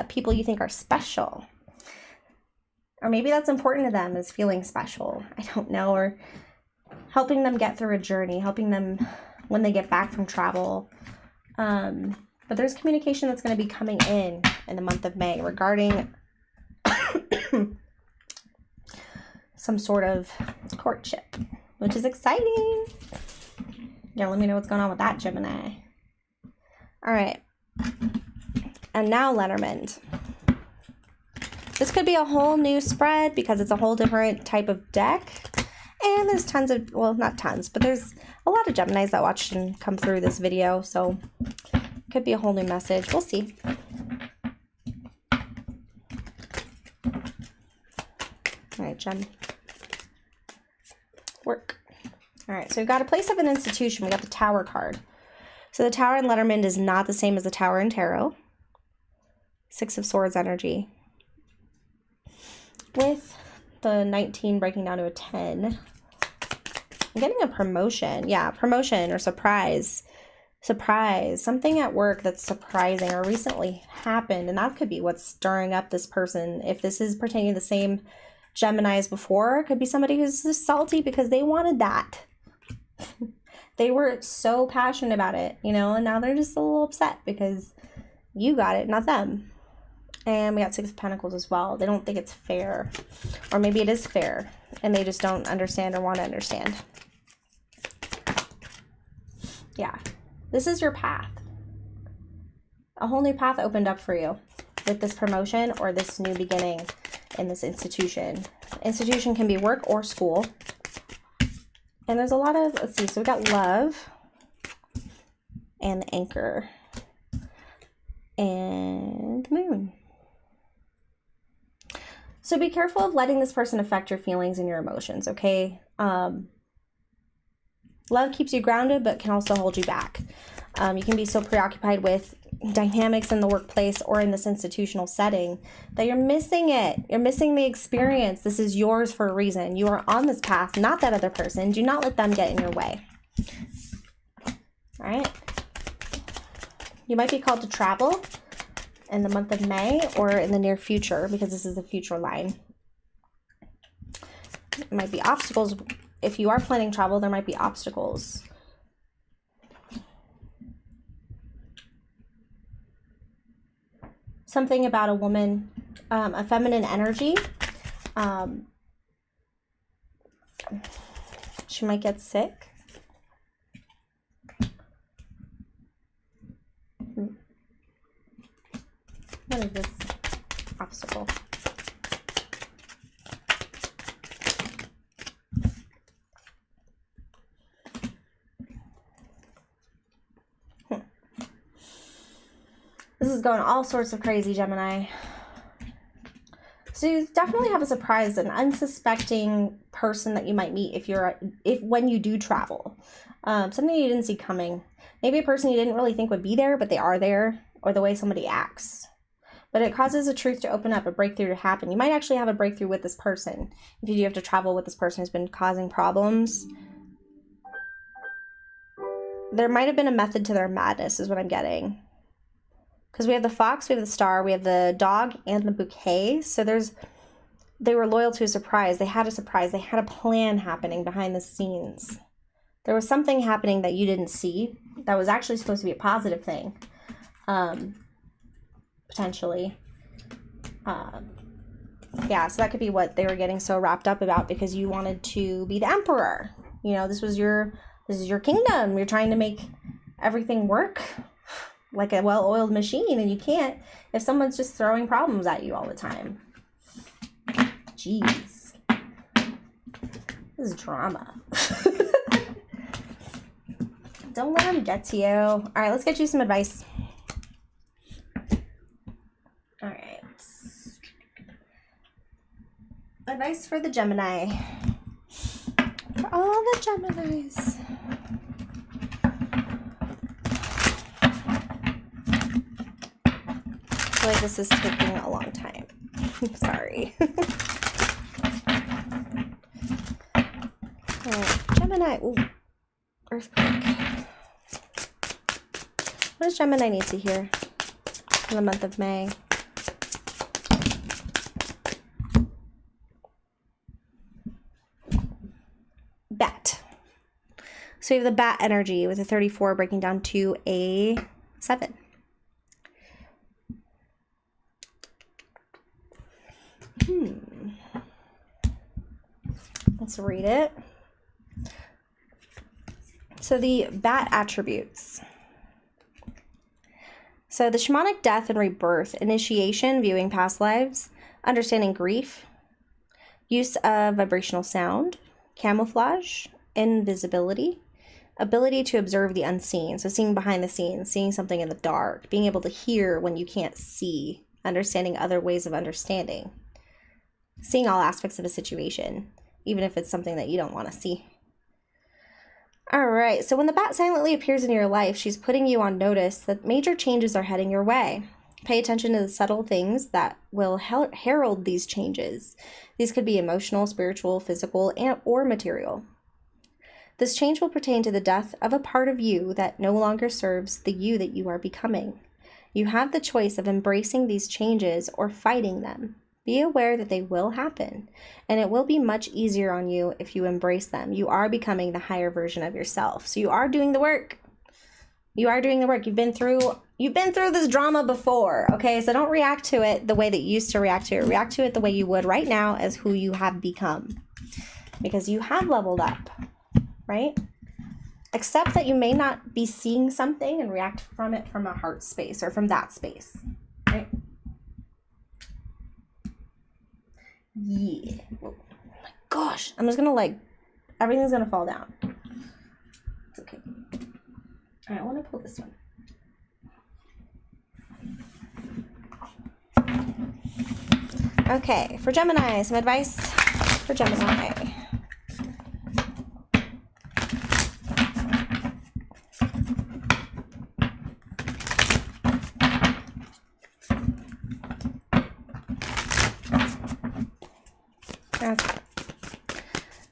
people you think are special. Or maybe that's important to them, is feeling special. I don't know. Or helping them get through a journey, helping them when they get back from travel. But there's communication that's going to be coming in the month of May regarding some sort of courtship, which is exciting. Yeah, let me know what's going on with that, Gemini. All right. And now Lenormand. This could be a whole new spread because it's a whole different type of deck. And there's tons of, well, not tons, but there's a lot of Geminis that watched and come through this video. So it could be a whole new message. We'll see. All right, Gem. Work. All right, so we've got a place of an institution. We got the Tower card. So the Tower in Lenormand is not the same as the Tower in Tarot. Six of Swords energy. With the 19 breaking down to a 10. I'm getting a promotion. Yeah, promotion or surprise. Surprise. Something at work that's surprising or recently happened. And that could be what's stirring up this person. If this is pertaining to the same Gemini as before, it could be somebody who's just salty because they wanted that. They were so passionate about it, you know, and now they're just a little upset because you got it, not them. And we got Six of Pentacles as well. They don't think it's fair. Or maybe it is fair and they just don't understand or want to understand. Yeah. This is your path. A whole new path opened up for you with this promotion or this new beginning in this institution. Institution can be work or school. And there's a lot of, let's see, so we got love and the Anchor and the Moon. So be careful of letting this person affect your feelings and your emotions, okay? Love keeps you grounded, but can also hold you back. You can be so preoccupied with dynamics in the workplace or in this institutional setting that you're missing it. You're missing the experience. This is yours for a reason. You are on this path, not that other person. Do not let them get in your way. All right. You might be called to travel in the month of May or in the near future because this is a future line. It might be obstacles. If you are planning travel, there might be obstacles. Something about a woman, a feminine energy. She might get sick. What is this obstacle? This is going all sorts of crazy, Gemini. So you definitely have a surprise, an unsuspecting person that you might meet when you do travel. Something you didn't see coming. Maybe a person you didn't really think would be there, but they are there, or the way somebody acts. But it causes a truth to open up, a breakthrough to happen. You might actually have a breakthrough with this person. If you do have to travel with this person who's been causing problems, there might have been a method to their madness, is what I'm getting. Because we have the fox, we have the star, we have the dog, and the bouquet. So they were loyal to a surprise. They had a surprise. They had a plan happening behind the scenes. There was something happening that you didn't see that was actually supposed to be a positive thing. Potentially. Yeah, so that could be what they were getting so wrapped up about, because you wanted to be the emperor. You know, this is your kingdom. You're trying to make everything work like a well-oiled machine, and you can't if someone's just throwing problems at you all the time. Jeez. This is drama. Don't let them get to you. All right, let's get you some advice. All right. Advice for the Gemini. For all the Geminis. I feel like this is taking a long time. I'm sorry. All right, Gemini. Ooh, earthquake. What does Gemini need to hear in the month of May? Bat. So we have the bat energy with a 34 breaking down to a 7. Let's read it. So the bat attributes. So the shamanic death and rebirth, initiation, viewing past lives, understanding grief, use of vibrational sound, camouflage, invisibility, ability to observe the unseen. So seeing behind the scenes, seeing something in the dark, being able to hear when you can't see, understanding other ways of understanding, seeing all aspects of a situation, even if it's something that you don't want to see. All right, so when the bat silently appears in your life, she's putting you on notice that major changes are heading your way. Pay attention to the subtle things that will herald these changes. These could be emotional, spiritual, physical, or material. This change will pertain to the death of a part of you that no longer serves the you that you are becoming. You have the choice of embracing these changes or fighting them. Be aware that they will happen, and it will be much easier on you if you embrace them. You are becoming the higher version of yourself. So you are doing the work. You are doing the work. You've been through this drama before, okay? So don't react to it the way that you used to react to it. React to it the way you would right now as who you have become, because you have leveled up, right? Accept that you may not be seeing something and react from it from a heart space or from that space, right? Yeah. Oh my gosh. I'm just gonna everything's gonna fall down. It's okay. All right, I want to pull this one. Okay, for Gemini, some advice for Gemini. Okay.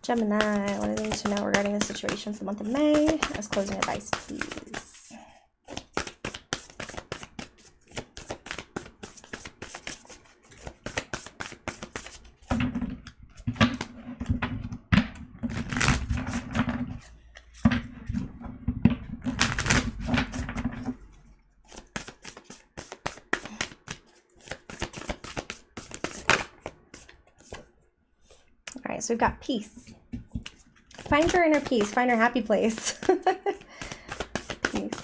Gemini, what do they need to know regarding the situation for the month of May? As closing advice, please. So we've got peace. Find your inner peace. Find your happy place. Peace.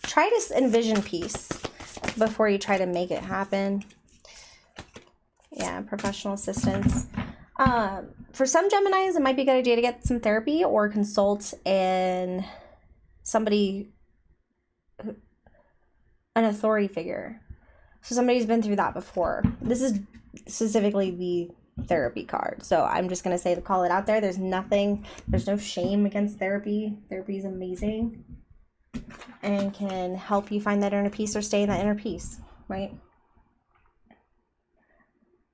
Try to envision peace before you try to make it happen. Yeah, professional assistance. For some Geminis, it might be a good idea to get some therapy or consult an authority figure. So somebody's been through that before. This is specifically the therapy card. So I'm just going to say to call it out there. There's no shame against therapy. Therapy is amazing and can help you find that inner peace or stay in that inner peace, right?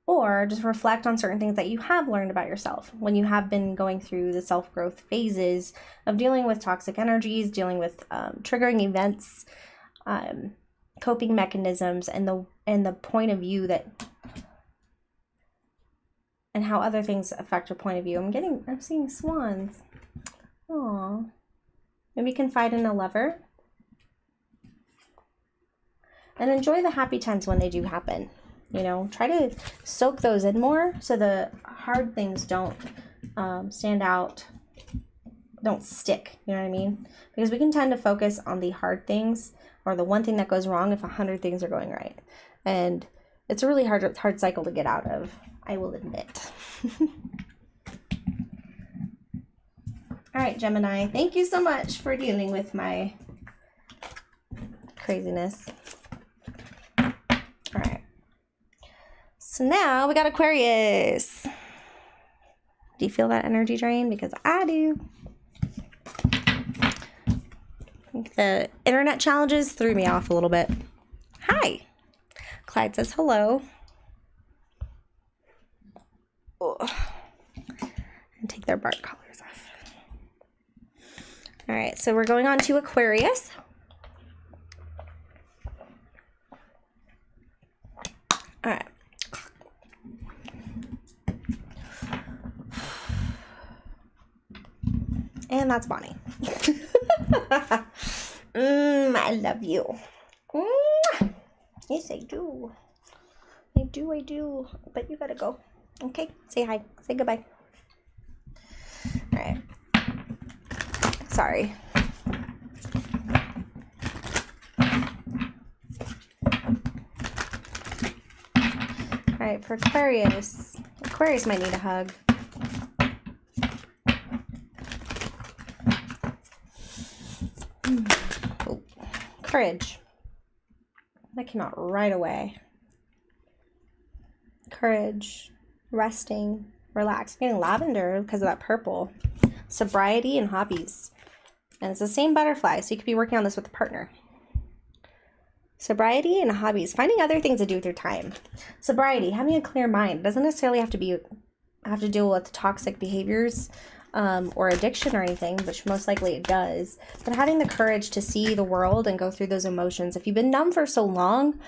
Or just reflect on certain things that you have learned about yourself when you have been going through the self-growth phases of dealing with toxic energies, dealing with triggering events, coping mechanisms, and the point of view that, and how other things affect your point of view. I'm seeing swans. Aww. Maybe confide in a lover. And enjoy the happy times when they do happen. You know, try to soak those in more so the hard things don't stand out, don't stick, you know what I mean? Because we can tend to focus on the hard things or the one thing that goes wrong if 100 things are going right. And it's a really hard cycle to get out of, I will admit. All right, Gemini, thank you so much for dealing with my craziness. All right. So now we got Aquarius. Do you feel that energy drain? Because I do. The internet challenges threw me off a little bit. Hi. Clyde says hello. Oh. And take their bark collars off. All right, so we're going on to Aquarius. All right. And that's Bonnie. I love you. Yes, I do. I do. But you gotta go. Okay, say hi. Say goodbye. All right. Sorry. All right, for Aquarius. Aquarius might need a hug. Oh. Courage. That came out right away. Courage. Resting. Relax. I'm getting lavender because of that purple. Sobriety and hobbies. And it's the same butterfly, so you could be working on this with a partner. Sobriety and hobbies. Finding other things to do with your time. Sobriety. Having a clear mind. It doesn't necessarily have to deal with toxic behaviors or addiction or anything, which most likely it does. But having the courage to see the world and go through those emotions. If you've been numb for so long,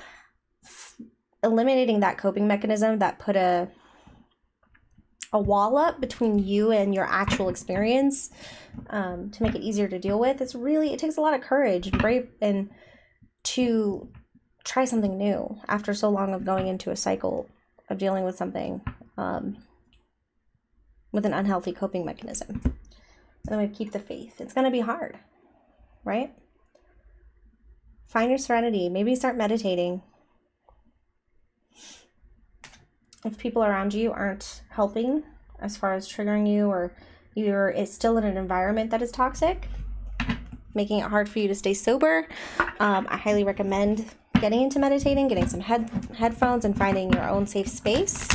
eliminating that coping mechanism that put a wall up between you and your actual experience to make it easier to deal with, it takes a lot of courage and brave and to try something new after so long of going into a cycle of dealing with something with an unhealthy coping mechanism. And then we keep the faith. It's going to be hard, right? Find your serenity. Maybe start meditating. If people around you aren't helping as far as triggering you, or it's still in an environment that is toxic, making it hard for you to stay sober, I highly recommend getting into meditating, getting some headphones and finding your own safe space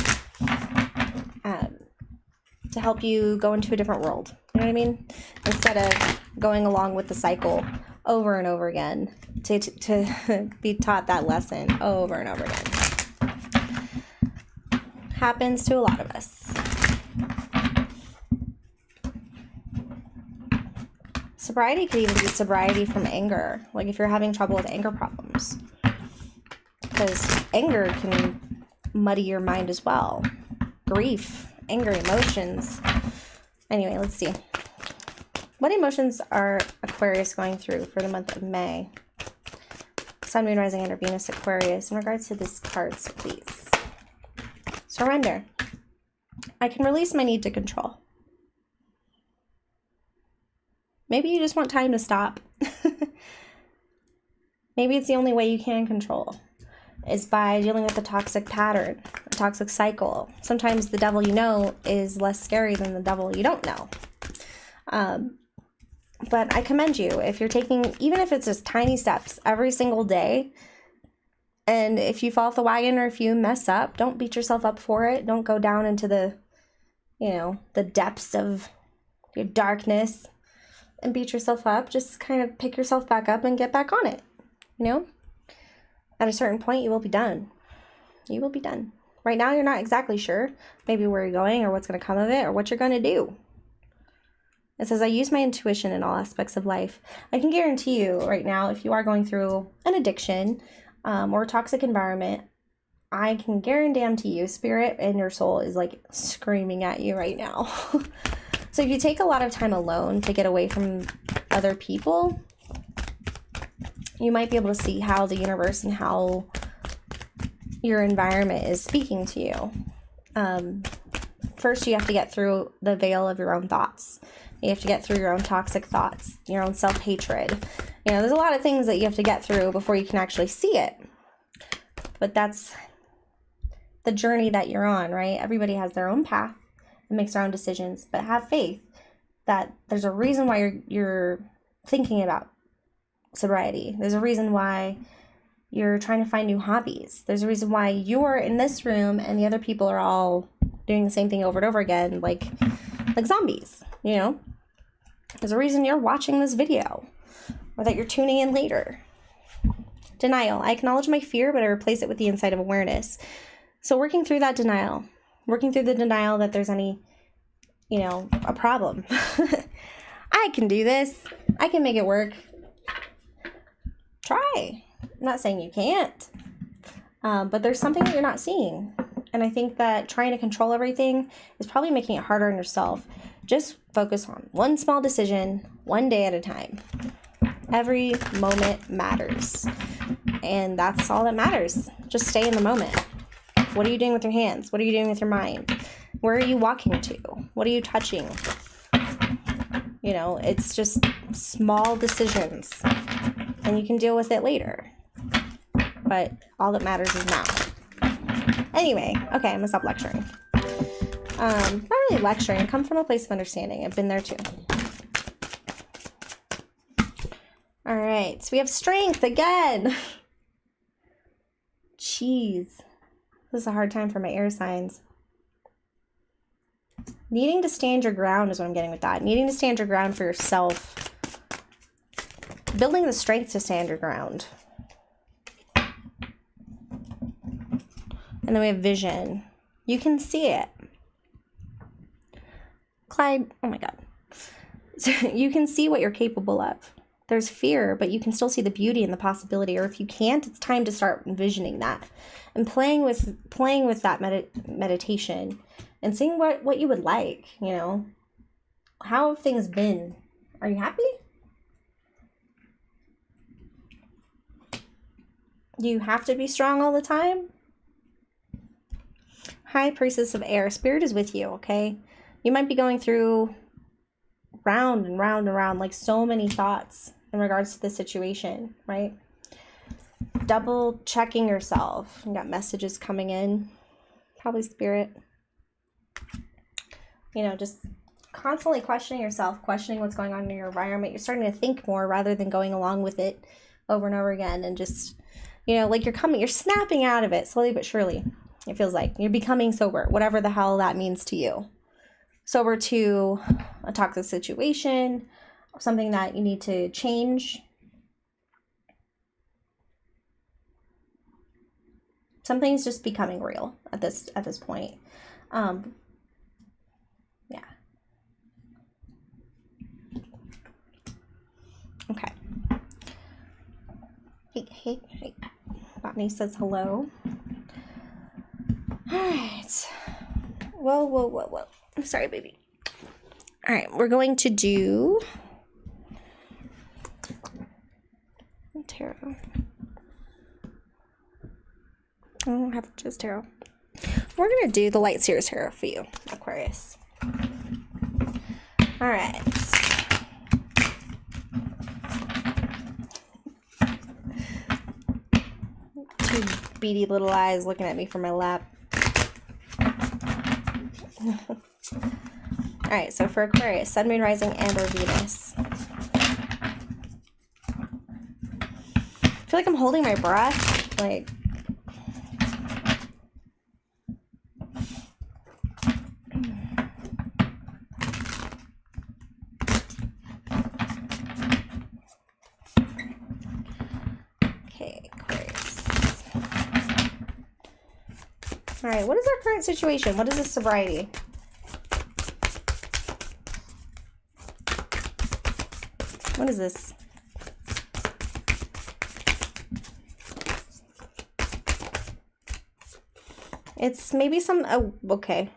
to help you go into a different world. You know what I mean? Instead of going along with the cycle over and over again to be taught that lesson over and over again. Happens to a lot of us. Sobriety could even be sobriety from anger. Like if you're having trouble with anger problems. Because anger can muddy your mind as well. Grief, anger, emotions. Anyway, let's see. What emotions are Aquarius going through for the month of May? Sun, Moon, Rising, and Venus, Aquarius. In regards to this cards, please. Surrender. I can release my need to control. Maybe you just want time to stop. Maybe it's the only way you can control is by dealing with a toxic pattern, a toxic cycle. Sometimes the devil you know is less scary than the devil you don't know. But I commend you if you're taking, even if it's just tiny steps every single day, And if you fall off the wagon or if you mess up, don't beat yourself up for it. Don't go down into the, the depths of your darkness and beat yourself up. Just kind of pick yourself back up and get back on it. At a certain point, you will be done. You will be done. Right now, you're not exactly sure maybe where you're going or what's going to come of it or what you're going to do. It says, I use my intuition in all aspects of life. I can guarantee you right now, if you are going through an addiction or a toxic environment, I can guarantee you, spirit and your soul is like screaming at you right now. So if you take a lot of time alone to get away from other people, you might be able to see how the universe and how your environment is speaking to you. First, you have to get through the veil of your own thoughts. You have to get through your own toxic thoughts, your own self-hatred. There's a lot of things that you have to get through before you can actually see it. But that's the journey that you're on, right? Everybody has their own path and makes their own decisions. But have faith that there's a reason why you're thinking about sobriety. There's a reason why you're trying to find new hobbies. There's a reason why you're in this room and the other people are all doing the same thing over and over again, like zombies, There's a reason you're watching this video or that you're tuning in later. Denial. I acknowledge my fear, but I replace it with the insight of awareness. So working through that denial, working through the denial that there's any, a problem. I can do this. I can make it work. Try. I'm not saying you can't, but there's something that you're not seeing. And I think that trying to control everything is probably making it harder on yourself. Just focus on one small decision, one day at a time. Every moment matters. And that's all that matters. Just stay in the moment. What are you doing with your hands? What are you doing with your mind? Where are you walking to? What are you touching? It's just small decisions. And you can deal with it later. But all that matters is now. Anyway, okay, I'm gonna stop lecturing. Not really lecturing. I come from a place of understanding. I've been there too. All right, so we have strength again. Jeez. This is a hard time for my air signs. Needing to stand your ground is what I'm getting with that. Needing to stand your ground for yourself. Building the strength to stand your ground. And then we have vision. You can see it. Clyde, oh my God. So you can see what you're capable of. There's fear, but you can still see the beauty and the possibility. Or if you can't, it's time to start envisioning that and playing with that meditation and seeing what you would like. How have things been? Are you happy? Do you have to be strong all the time? High Priestess of Air, Spirit is with you, okay? You might be going through round and round and round, like so many thoughts in regards to the situation, right? Double checking yourself. You got messages coming in, probably Spirit. Just constantly questioning yourself, questioning what's going on in your environment. You're starting to think more rather than going along with it over and over again. And just, like you're snapping out of it slowly but surely. It feels like you're becoming sober, whatever the hell that means to you. Sober to a toxic situation, something that you need to change. Something's just becoming real at this point. Yeah. Okay. Hey. Botany says hello. All right. Whoa. I'm sorry, baby. All right, we're going to do tarot. I don't have just tarot. We're going to do the Light Seers Tarot for you, Aquarius. All right. Two beady little eyes looking at me from my lap. All right, so for Aquarius, Sun, Moon, Rising, and or Venus. I feel like I'm holding my breath. Like, All right, what is our current situation? What is this sobriety? What is this? It's maybe some, oh, okay.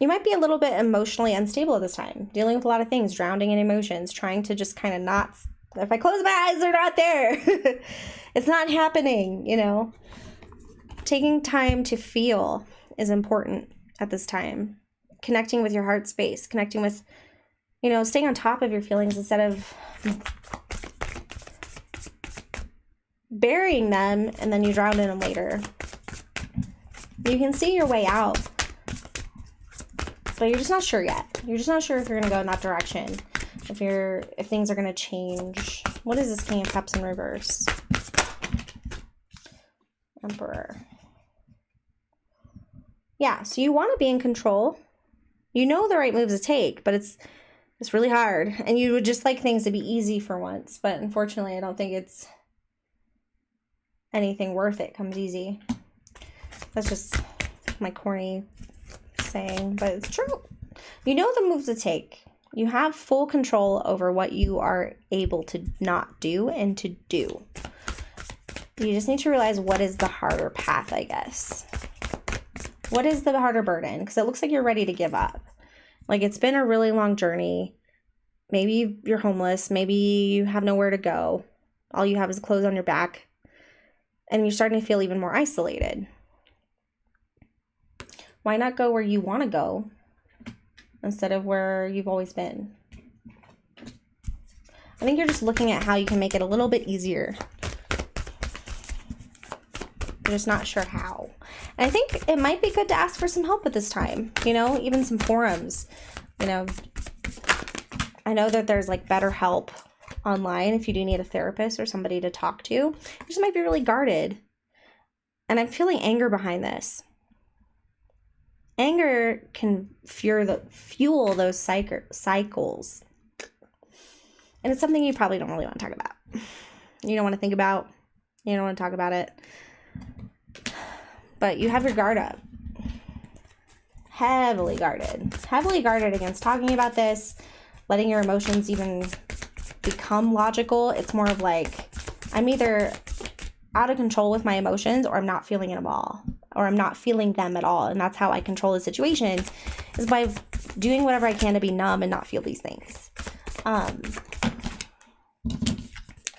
You might be a little bit emotionally unstable at this time, dealing with a lot of things, drowning in emotions, trying to just kind of not, if I close my eyes, they're not there. It's not happening, you know. Taking time to feel is important at this time. Connecting with your heart space, connecting with, you know, staying on top of your feelings instead of burying them and then you drown in them later. You can see your way out, but you're just not sure yet. You're just not sure if you're going to go in that direction, if things are going to change. What is this King of Cups in reverse? Emperor. Yeah, so you want to be in control. You know the right moves to take, but it's really hard, and you would just like things to be easy for once, but unfortunately I don't think it's anything worth it comes easy. That's just my corny saying, but it's true. You know the moves to take. You have full control over what you are able to not do and to do. You just need to realize what is the harder path, I guess. What is the harder burden? Because it looks like you're ready to give up. Like, it's been a really long journey. Maybe you're homeless. Maybe you have nowhere to go. All you have is clothes on your back. And you're starting to feel even more isolated. Why not go where you want to go instead of where you've always been? I think you're just looking at how you can make it a little bit easier. You're just not sure how. And I think it might be good to ask for some help at this time, you know, even some forums. You know, I know that there's like BetterHelp online if you do need a therapist or somebody to talk to. You just might be really guarded. And I'm feeling anger behind this. Anger can fuel those cycles. And it's something you probably don't really want to talk about. You don't want to think about. You don't want to talk about it. But you have your guard up. Heavily guarded. Heavily guarded against talking about this, letting your emotions even become logical. It's more of like, I'm either out of control with my emotions or I'm not feeling it at all. Or I'm not feeling them at all. And that's how I control the situation, is by doing whatever I can to be numb and not feel these things.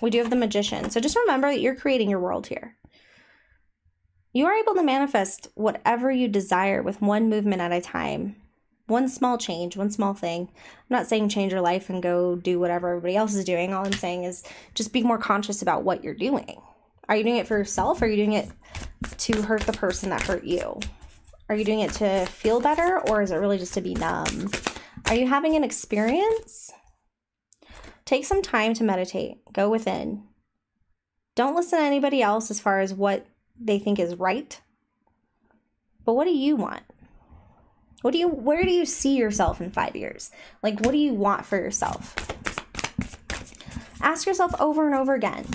We do have the Magician. So just remember that you're creating your world here. You are able to manifest whatever you desire with one movement at a time. One small change, one small thing. I'm not saying change your life and go do whatever everybody else is doing. All I'm saying is just be more conscious about what you're doing. Are you doing it for yourself? Or are you doing it to hurt the person that hurt you? Are you doing it to feel better? Or is it really just to be numb? Are you having an experience? Take some time to meditate. Go within. Don't listen to anybody else as far as what they think is right. But what do you want? Where do you see yourself in 5 years? Like, what do you want for yourself? Ask yourself over and over again.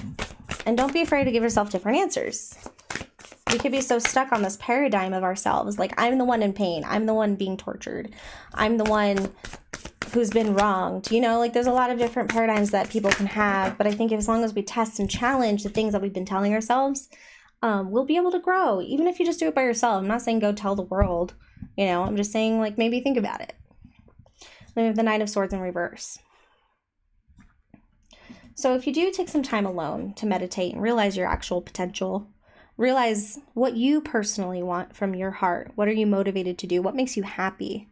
And don't be afraid to give yourself different answers. We could be so stuck on this paradigm of ourselves. Like, I'm the one in pain. I'm the one being tortured. I'm the one who's been wronged. You know, like, there's a lot of different paradigms that people can have. But I think as long as we test and challenge the things that we've been telling ourselves, we'll be able to grow. Even if you just do it by yourself. I'm not saying go tell the world. You know, I'm just saying, like, maybe think about it. Then we have the Knight of Swords in reverse. So if you do take some time alone to meditate and realize your actual potential, realize what you personally want from your heart. What are you motivated to do? What makes you happy?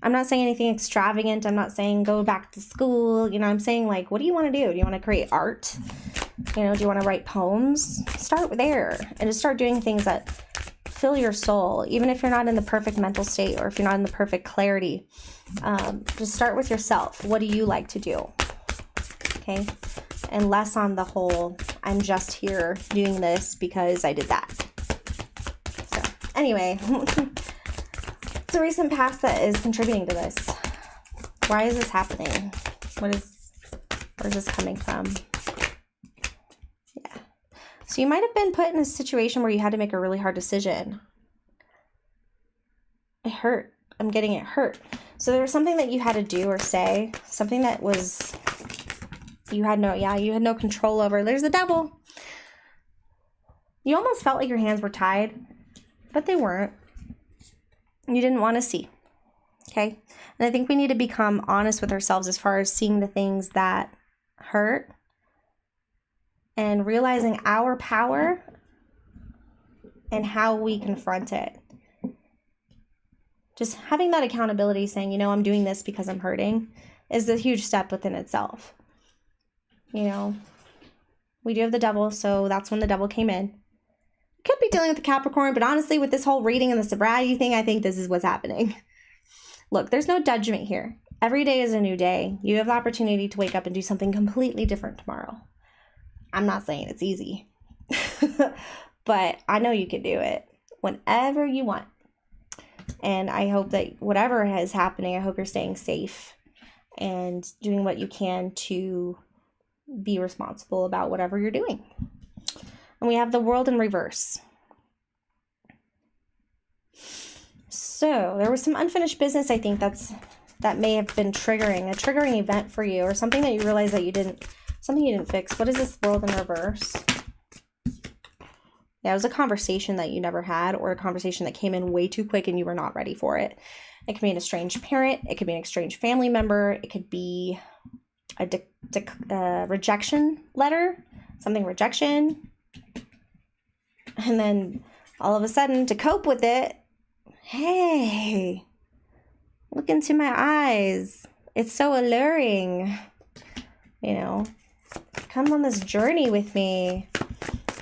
I'm not saying anything extravagant. I'm not saying go back to school. You know, I'm saying, like, what do you want to do? Do you want to create art? You know, do you want to write poems? Start there and just start doing things that fill your soul. Even if you're not in the perfect mental state or if you're not in the perfect clarity, just start with yourself. What do you like to do? Okay. And less on the whole, I'm just here doing this because I did that. So anyway, it's a recent past that is contributing to this. Why is this happening? Where is this coming from? Yeah. So you might have been put in a situation where you had to make a really hard decision. It hurt. I'm getting it hurt. So there was something that you had to do or say, something that was, you had no control over. There's the devil. You almost felt like your hands were tied, but they weren't. You didn't want to see. Okay? And I think we need to become honest with ourselves as far as seeing the things that hurt and realizing our power and how we confront it. Just having that accountability, saying, you know, I'm doing this because I'm hurting, is a huge step within itself. You know, we do have the devil, so that's when the devil came in. Could be dealing with the Capricorn, but honestly, with this whole reading and the sobriety thing, I think this is what's happening. Look, there's no judgment here. Every day is a new day. You have the opportunity to wake up and do something completely different tomorrow. I'm not saying it's easy, but I know you can do it whenever you want. And I hope that whatever is happening, I hope you're staying safe and doing what you can to be responsible about whatever you're doing. And we have the World in reverse. So there was some unfinished business, I think that may have been a triggering event for you, or something that you realized that you didn't fix. What is this World in reverse? Yeah, it was a conversation that you never had, or a conversation that came in way too quick and you were not ready for it. It could be an estranged parent. It could be an estranged family member. It could be a rejection letter, something rejection. And then all of a sudden, to cope with it, hey, look into my eyes. It's so alluring. You know, come on this journey with me.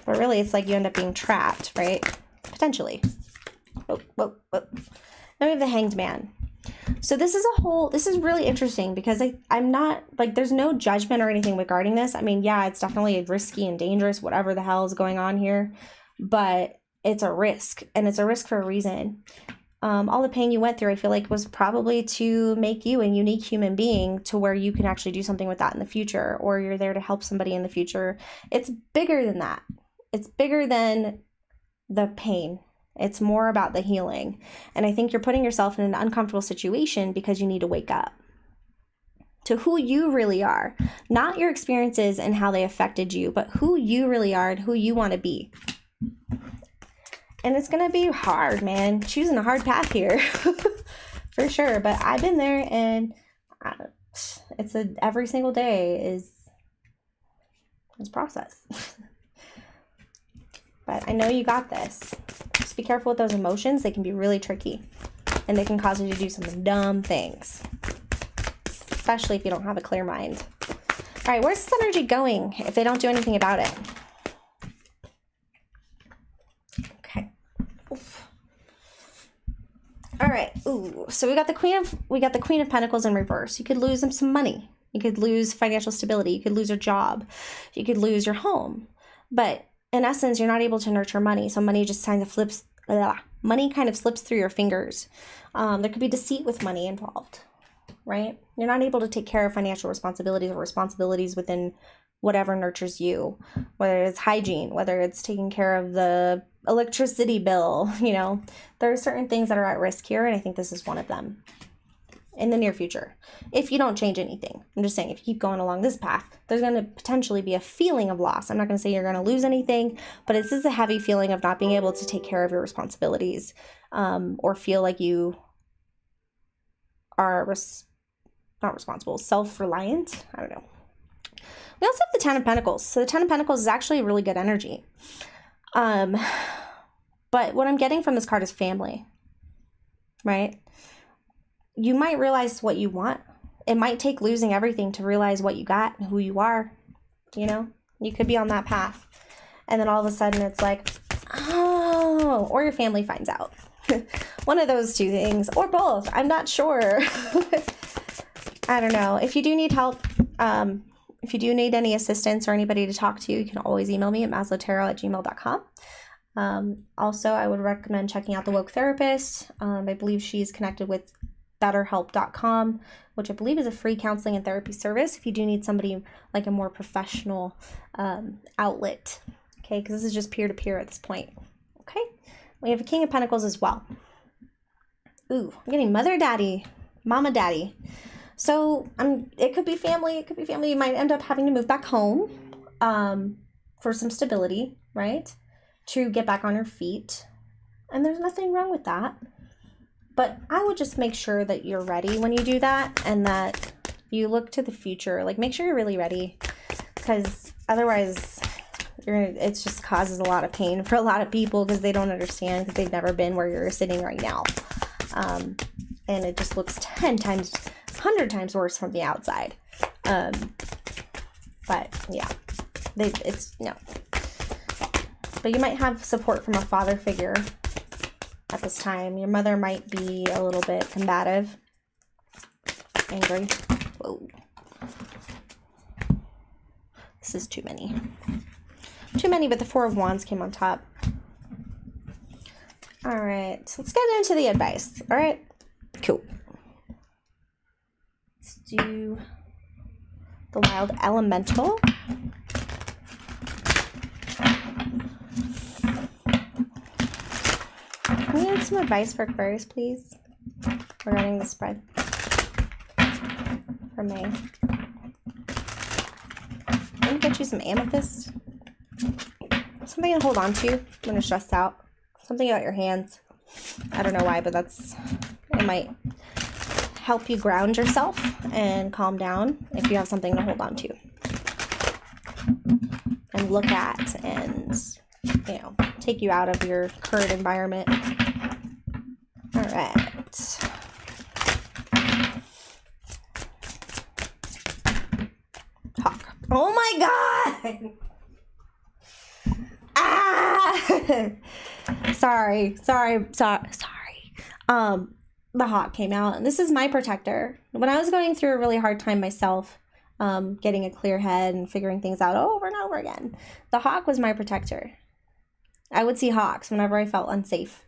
But really, it's like you end up being trapped, right? Potentially. Whoa. Then we have the Hanged Man. So this is really interesting, because I'm not, like, there's no judgment or anything regarding this. I mean, yeah, it's definitely risky and dangerous, whatever the hell is going on here. But it's a risk, and it's a risk for a reason. All the pain you went through, I feel like, was probably to make you a unique human being to where you can actually do something with that in the future, or you're there to help somebody in the future. It's bigger than that. It's bigger than the pain. It's more about the healing. And I think you're putting yourself in an uncomfortable situation because you need to wake up to who you really are. Not your experiences and how they affected you, but who you really are and who you want to be. And it's going to be hard, man. Choosing a hard path here. For sure. But I've been there, and every single day is process. But I know you got this. Just be careful with those emotions. They can be really tricky, and they can cause you to do some dumb things, especially if you don't have a clear mind. All right, where's this energy going if they don't do anything about it? Okay. Oof. All right. Ooh. So we got the Queen of Pentacles in reverse. You could lose some money. You could lose financial stability. You could lose your job. You could lose your home. But in essence, you're not able to nurture money. So money just kind of slips through your fingers. There could be deceit with money involved, right? You're not able to take care of financial responsibilities or responsibilities within whatever nurtures you, whether it's hygiene, whether it's taking care of the electricity bill. You know, there are certain things that are at risk here, and I think this is one of them in the near future. If you don't change anything, I'm just saying, if you keep going along this path, there's going to potentially be a feeling of loss. I'm not going to say you're going to lose anything, but it's just a heavy feeling of not being able to take care of your responsibilities, or feel like you are not responsible, self-reliant. I don't know. We also have the Ten of Pentacles. So the Ten of Pentacles is actually a really good energy. But what I'm getting from this card is family, right? You might realize what you want. It might take losing everything to realize what you got and who you are. You know, you could be on that path, and then all of a sudden it's like, oh, or your family finds out. One of those two things, or both. I'm not sure. I don't know. If you do need help, if you do need any assistance or anybody to talk to, you can always email me at maslowtarot@gmail.com. Also, I would recommend checking out the Woke Therapist. I believe she's connected with betterhelp.com, which I believe is a free counseling and therapy service if you do need somebody like a more professional outlet. okay? Because this is just peer-to-peer at this point, okay? We have a King of Pentacles as well. Ooh, I'm getting mother, daddy, mama, daddy. So it could be family. It could be family. You might end up having to move back home for some stability, right? To get back on your feet. And there's nothing wrong with that. But I would just make sure that you're ready when you do that, and that you look to the future. Like, make sure you're really ready, because otherwise it just causes a lot of pain for a lot of people, because they don't understand, because they've never been where you're sitting right now. And it just looks 10 times, 100 times worse from the outside. But yeah, no. But you might have support from a father figure at this time. Your mother might be a little bit combative, angry. Whoa. This is too many. Too many, but the Four of Wands came on top. All right, let's get into the advice. All right, cool. Let's do the Wild Elemental. Can we get some advice for Aquarius, please, regarding the spread for May? Let me get you some amethyst. Something to hold on to when you're stressed out. Something about your hands. I don't know why, but it might help you ground yourself and calm down if you have something to hold on to and look at, and, you know, take you out of your current environment. All right. Hawk. Oh my God. Ah! Sorry. The Hawk came out, and this is my protector. When I was going through a really hard time myself, getting a clear head and figuring things out over and over again, the Hawk was my protector. I would see hawks whenever I felt unsafe,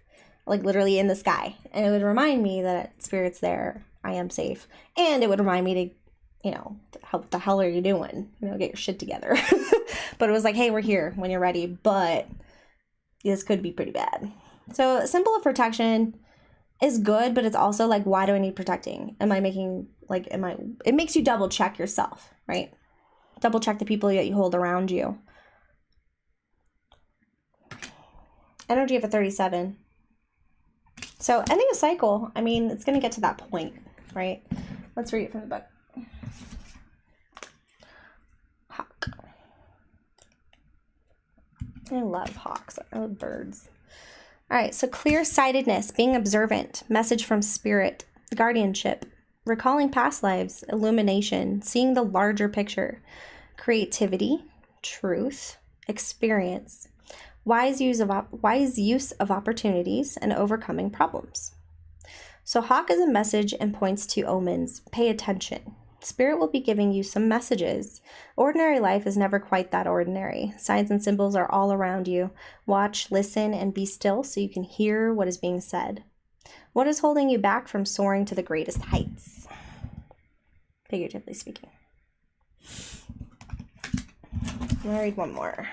like literally in the sky, and it would remind me that Spirit's there, I am safe, and it would remind me to, you know, what the hell are you doing? You know, get your shit together. But it was like, hey, we're here when you're ready, but this could be pretty bad. So a symbol of protection is good, but it's also like, why do I need protecting? It makes you double check yourself, right? Double check the people that you hold around you. Energy of a 37. So ending a cycle, I mean, it's going to get to that point, right? Let's read it from the book. Hawk. I love hawks. I love birds. All right, so clear-sightedness, being observant, message from Spirit, guardianship, recalling past lives, illumination, seeing the larger picture, creativity, truth, experience, wise use of opportunities, and overcoming problems. So Hawk is a message and points to omens. Pay attention. Spirit will be giving you some messages. Ordinary life is never quite that ordinary. Signs and symbols are all around you. Watch, listen, and be still so you can hear what is being said. What is holding you back from soaring to the greatest heights? Figuratively speaking. I'm going to read one more.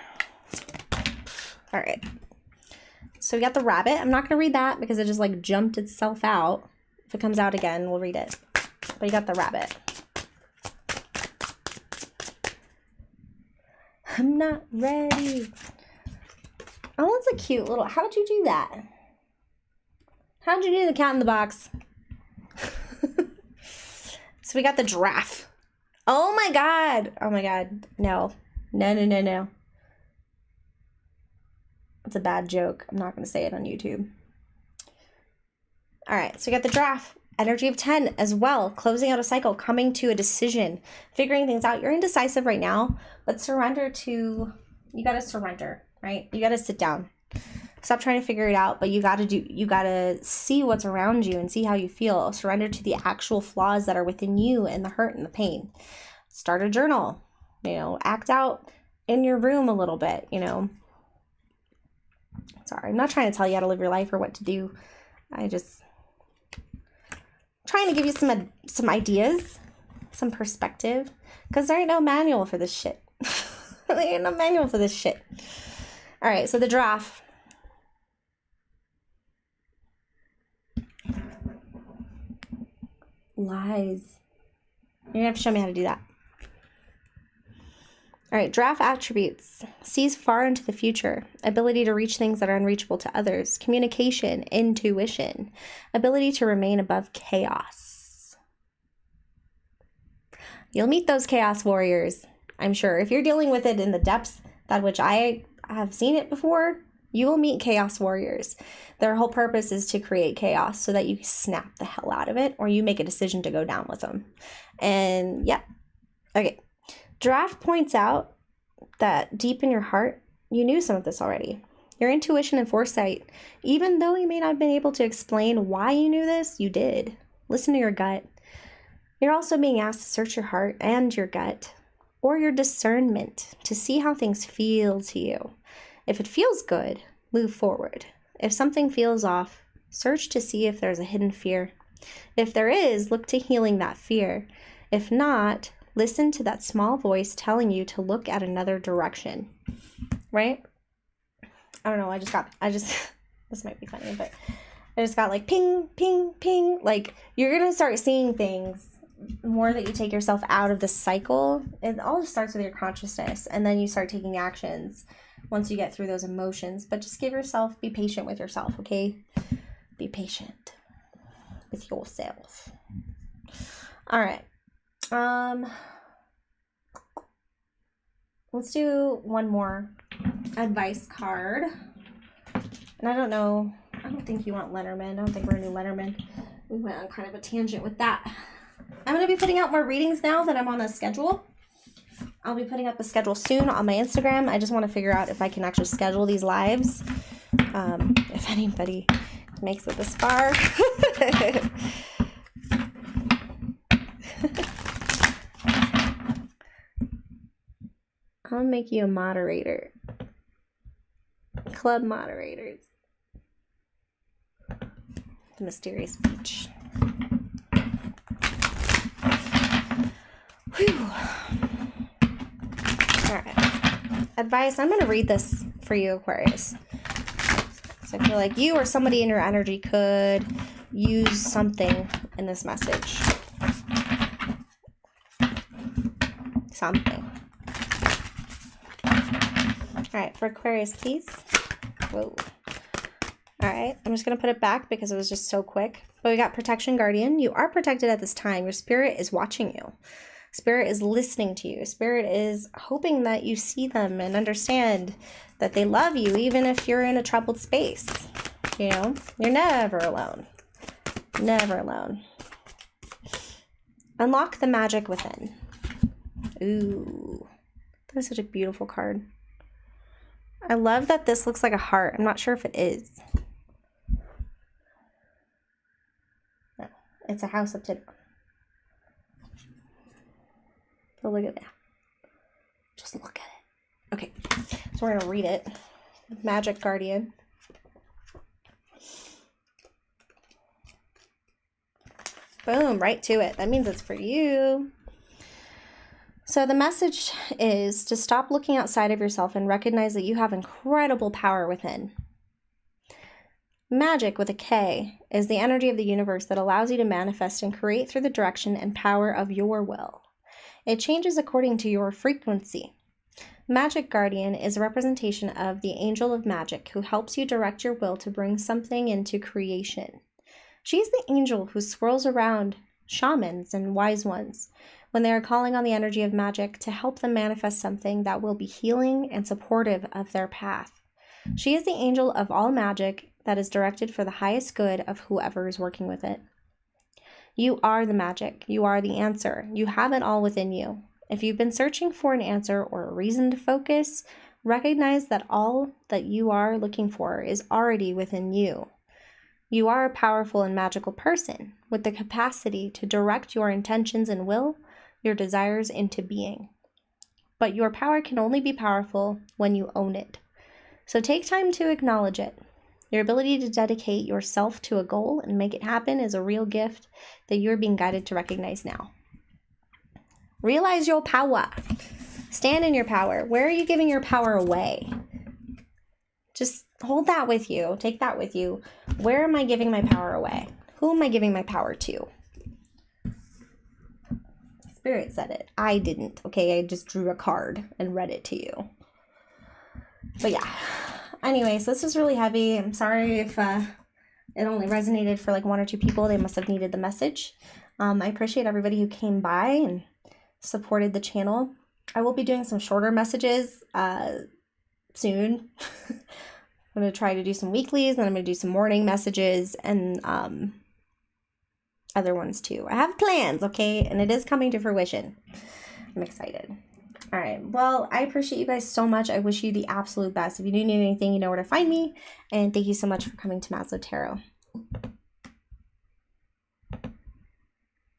All right. So we got the rabbit. I'm not going to read that because it just like jumped itself out. If it comes out again, we'll read it. But you got the rabbit. I'm not ready. Oh, that's a cute little... How'd you do that? How'd you do the cat in the box? So we got the giraffe. Oh my God. Oh my God. No. No. It's a bad joke. I'm not going to say it on YouTube. All right. So we got the giraffe. Energy of 10 as well. Closing out a cycle, coming to a decision, figuring things out. You're indecisive right now, but you got to surrender, right? You got to sit down. Stop trying to figure it out, but you got to see what's around you and see how you feel. Surrender to the actual flaws that are within you and the hurt and the pain. Start a journal, act out in your room a little bit, Sorry, I'm not trying to tell you how to live your life or what to do. Trying to give you some ideas, some perspective, because there ain't no manual for this shit. There ain't no manual for this shit. All right, so the giraffe. Lies. You're gonna have to show me how to do that. All right, giraffe attributes. Sees far into the future. Ability to reach things that are unreachable to others. Communication, intuition. Ability to remain above chaos. You'll meet those chaos warriors, I'm sure. If you're dealing with it in the depths that which I have seen it before, you will meet chaos warriors. Their whole purpose is to create chaos so that you snap the hell out of it or you make a decision to go down with them. And yeah, okay. Giraffe points out that deep in your heart, you knew some of this already. Your intuition and foresight, even though you may not have been able to explain why you knew this, you did. Listen to your gut. You're also being asked to search your heart and your gut, or your discernment, to see how things feel to you. If it feels good, move forward. If something feels off, search to see if there's a hidden fear. If there is, look to healing that fear. If not, listen to that small voice telling you to look at another direction, right? I don't know, this might be funny, but I just got like ping, ping, ping. Like, you're going to start seeing things more that you take yourself out of the cycle. It all just starts with your consciousness, and then you start taking actions once you get through those emotions. But just be patient with yourself, okay? Be patient with yourself. All right. Let's do one more advice card. And I don't think you want Letterman. I don't think we're gonna do Letterman. We went on kind of a tangent with that. I'm gonna be putting out more readings now that I'm on a schedule. I'll be putting up a schedule soon on my Instagram. I just want to figure out if I can actually schedule these lives. If anybody makes it this far. I'll make you a moderator. Club moderators. The mysterious beach. Whew. Alright. Advice. I'm going to read this for you, Aquarius. So I feel like you or somebody in your energy could use something in this message. Something. Alright, for Aquarius, please. Whoa. Alright, I'm just going to put it back because it was just so quick. But we got Protection Guardian. You are protected at this time. Your spirit is watching you. Spirit is listening to you. Spirit is hoping that you see them and understand that they love you, even if you're in a troubled space. You know, you're never alone. Never alone. Unlock the magic within. Ooh, that is such a beautiful card. I love that this looks like a heart. I'm not sure if it is. No, it's a house upside down. So look at that. Just look at it. Okay, so we're going to read it. Magic Guardian. Boom, right to it. That means it's for you. So the message is to stop looking outside of yourself and recognize that you have incredible power within. Magic, with a K, is the energy of the universe that allows you to manifest and create through the direction and power of your will. It changes according to your frequency. Magic Guardian is a representation of the angel of magic who helps you direct your will to bring something into creation. She is the angel who swirls around shamans and wise ones when they are calling on the energy of magic to help them manifest something that will be healing and supportive of their path. She is the angel of all magic that is directed for the highest good of whoever is working with it. You are the magic. You are the answer. You have it all within you. If you've been searching for an answer or a reason to focus, recognize that all that you are looking for is already within you. You are a powerful and magical person with the capacity to direct your intentions and will, your desires into being. But your power can only be powerful when you own it. So take time to acknowledge it. Your ability to dedicate yourself to a goal and make it happen is a real gift that you're being guided to recognize now. Realize your power. Stand in your power. Where are you giving your power away? Just hold that with you. Take that with you. Where am I giving my power away? Who am I giving my power to? Spirit said it. I didn't. Okay, I just drew a card and read it to you. But yeah. Anyway, so this was really heavy. I'm sorry if it only resonated for like 1 or 2 people. They must have needed the message. I appreciate everybody who came by and supported the channel. I will be doing some shorter messages soon. I'm going to try to do some weeklies, and I'm going to do some morning messages and other ones too. I have plans, okay? And it is coming to fruition. I'm excited. All right. Well, I appreciate you guys so much. I wish you the absolute best. If you do need anything, you know where to find me. And thank you so much for coming to Maslow Tarot.